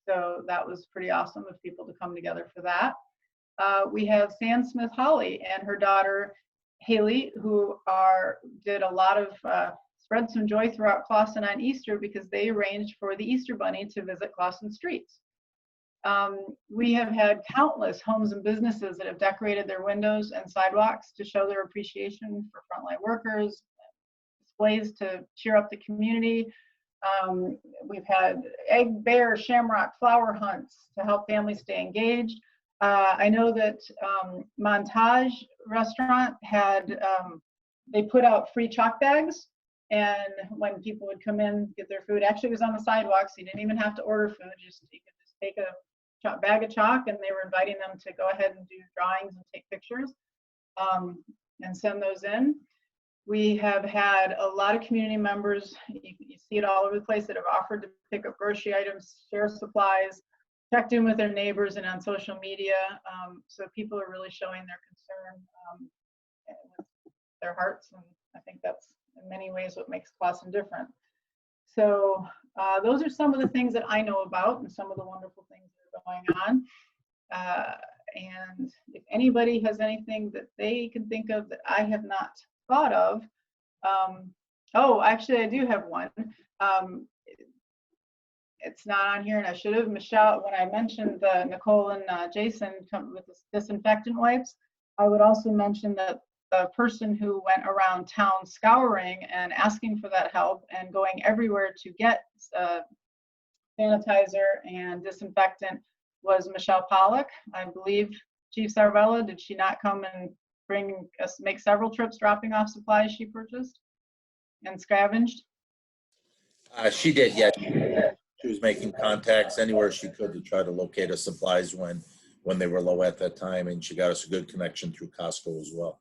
So that was pretty awesome of people to come together for that. We have Sam Smith Holly and her daughter Haley, who did a lot of spread some joy throughout Clausen on Easter because they arranged for the Easter Bunny to visit Clausen streets. We have had countless homes and businesses that have decorated their windows and sidewalks to show their appreciation for frontline workers, displays to cheer up the community. We've had egg, bear, shamrock, flower hunts to help families stay engaged. I know that Montage Restaurant had, they put out free chalk bags, and when people would come in, get their food, actually it was on the sidewalks, so you didn't even have to order food, you could just take a bag of chalk, and they were inviting them to go ahead and do drawings and take pictures and send those in. We have had a lot of community members, you see it all over the place, that have offered to pick up grocery items, share supplies, checked in with their neighbors and on social media. So people are really showing their concern with their hearts, and I think that's in many ways what makes Clausen different. So those are some of the things that I know about and some of the wonderful things that are going on. And if anybody has anything that they can think of that I have not thought of, oh, actually I do have one. It's not on here, and I should have. Michelle, when I mentioned Nicole and Jason come with the disinfectant wipes, I would also mention that the person who went around town scouring and asking for that help and going everywhere to get sanitizer and disinfectant was Michelle Pollock. I believe Chief Sarvella, did she not come and make several trips dropping off supplies she purchased and scavenged? She did, yeah. She was making contacts anywhere she could to try to locate us supplies when they were low at that time, and she got us a good connection through Costco as well.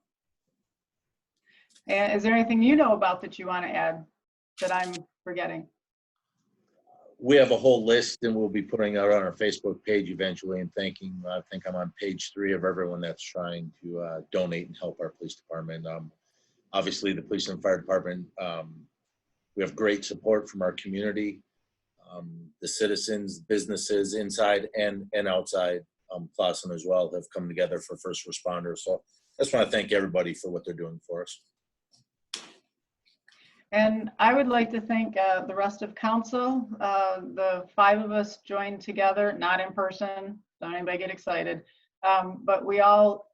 And is there anything you know about that you want to add that I'm forgetting? We have a whole list, and we'll be putting it out on our Facebook page eventually, and thanking, I think I'm on page 3 of everyone that's trying to donate and help our police department. Obviously, the police and fire department, we have great support from our community. The citizens, businesses inside and outside Clausen as well have come together for first responders. So I just want to thank everybody for what they're doing for us. And I would like to thank the rest of council. The 5 of us joined together, not in person, don't anybody get excited, but we all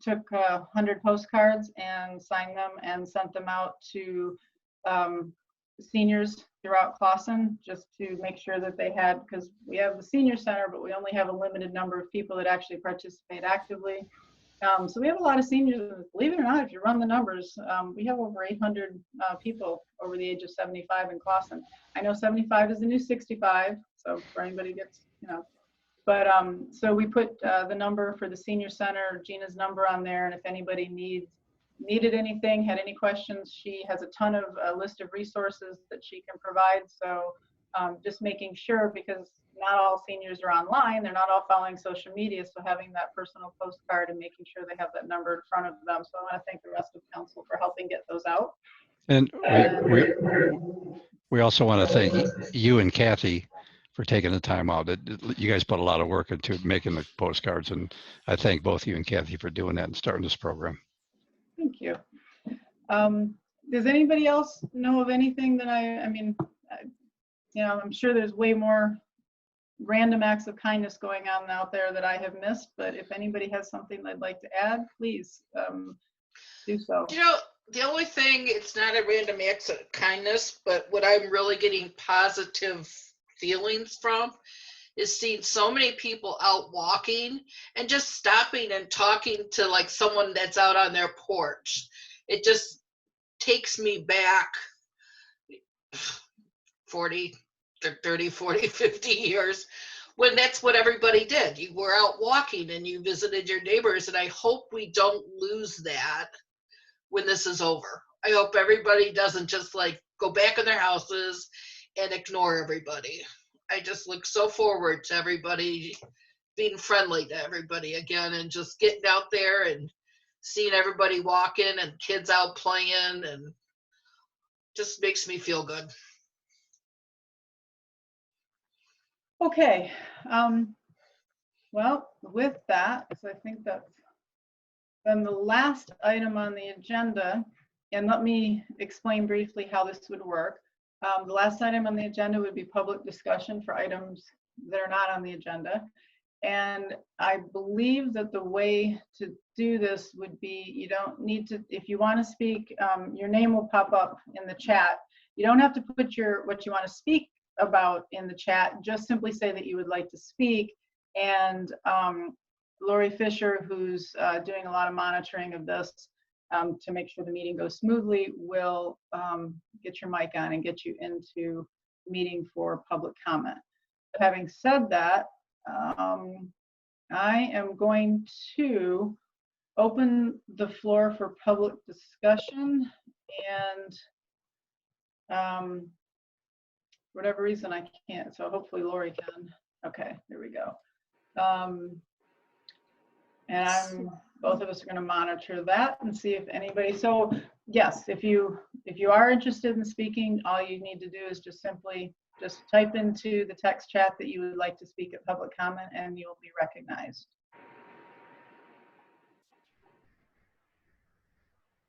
took 100 postcards and signed them and sent them out to seniors throughout Clausen, just to make sure that they had, because we have the senior center, but we only have a limited number of people that actually participate actively. So we have a lot of seniors. Believe it or not, if you run the numbers, we have over 800 people over the age of 75 in Clausen. I know 75 is the new 65, so for anybody gets, but so we put the number for the senior center, Gina's number on there, and if anybody needed anything, had any questions, she has a ton of list of resources that she can provide. So just making sure, because not all seniors are online, they're not all following social media, so having that personal postcard and making sure they have that number in front of them. So I want to thank the rest of council for helping get those out. And we also want to thank you and Kathy for taking the time out. You guys put a lot of work into making the postcards, and I thank both you and Kathy for doing that and starting this program. Thank you. Does anybody else know of anything that I mean, I'm sure there's way more random acts of kindness going on out there that I have missed, but if anybody has something they'd like to add, please do so. the only thing, it's not a random acts of kindness, but what I'm really getting positive feelings from is seeing so many people out walking and just stopping and talking to like someone that's out on their porch. It just takes me back 40, 30, 40, 50 years when that's what everybody did. You were out walking and you visited your neighbors, and I hope we don't lose that when this is over. I hope everybody doesn't just like go back in their houses and ignore everybody. I just look so forward to everybody being friendly to everybody again and just getting out there and seeing everybody walking and kids out playing, and just makes me feel good. Okay, well, with that, so I think that's then the last item on the agenda, and let me explain briefly how this would work. The last item on the agenda would be public discussion for items that are not on the agenda. And I believe that the way to do this would be, you don't need to, if you want to speak, your name will pop up in the chat. You don't have to put what you want to speak about in the chat, just simply say that you would like to speak. And Lori Fisher, who's doing a lot of monitoring of this to make sure the meeting goes smoothly, will get your mic on and get you into the meeting for public comment. Having said that, I am going to open the floor for public discussion, and for whatever reason I can't, so hopefully Lori can. Okay, there we go. And both of us are going to monitor that and see if anybody, so yes, if you are interested in speaking, all you need to do is just simply type into the text chat that you would like to speak at public comment, and you'll be recognized.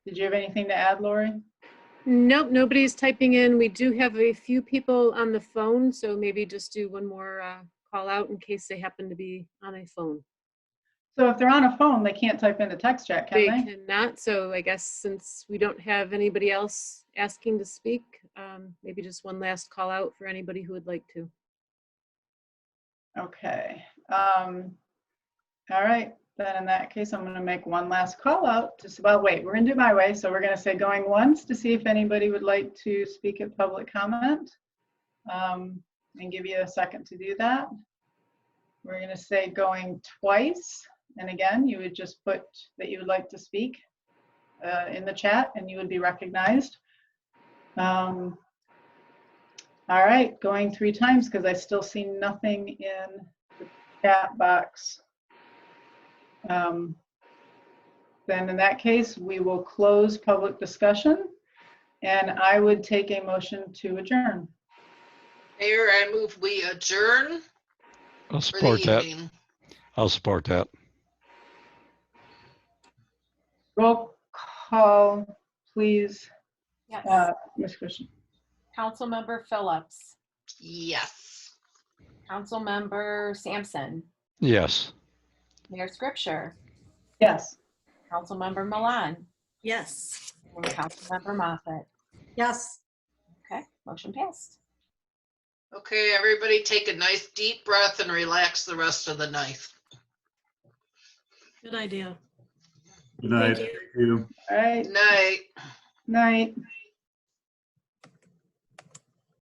Did you have anything to add, Lori? Nope, nobody's typing in. We do have a few people on the phone, so maybe just do one more call out in case they happen to be on a phone. So if they're on a phone, they can't type into text chat, can they? They cannot, so I guess since we don't have anybody else asking to speak, maybe just one last call out for anybody who would like to. Okay. All right. Then in that case, I'm going to make one last call out. Well, wait, we're going to do my way. So we're going to say going once to see if anybody would like to speak at public comment, and give you a second to do that. We're going to say going twice. And again, you would just put that you would like to speak in the chat, and you would be recognized. All right, going 3 times because I still see nothing in the chat box. Then in that case, we will close public discussion, and I would take a motion to adjourn. Mayor, I move we adjourn. I'll support that. Evening. I'll support that. Roll call, please. Yes. Ms. Christian. Councilmember Phillips. Yes. Councilmember Sampson. Yes. Mayor Scripture. Yes. Councilmember Milan. Yes. And Councilmember Moffett. Yes. Okay, motion passed. Okay, everybody take a nice deep breath and relax the rest of the night. Good idea. Good night. Thank Thank you. All right. Night. Night.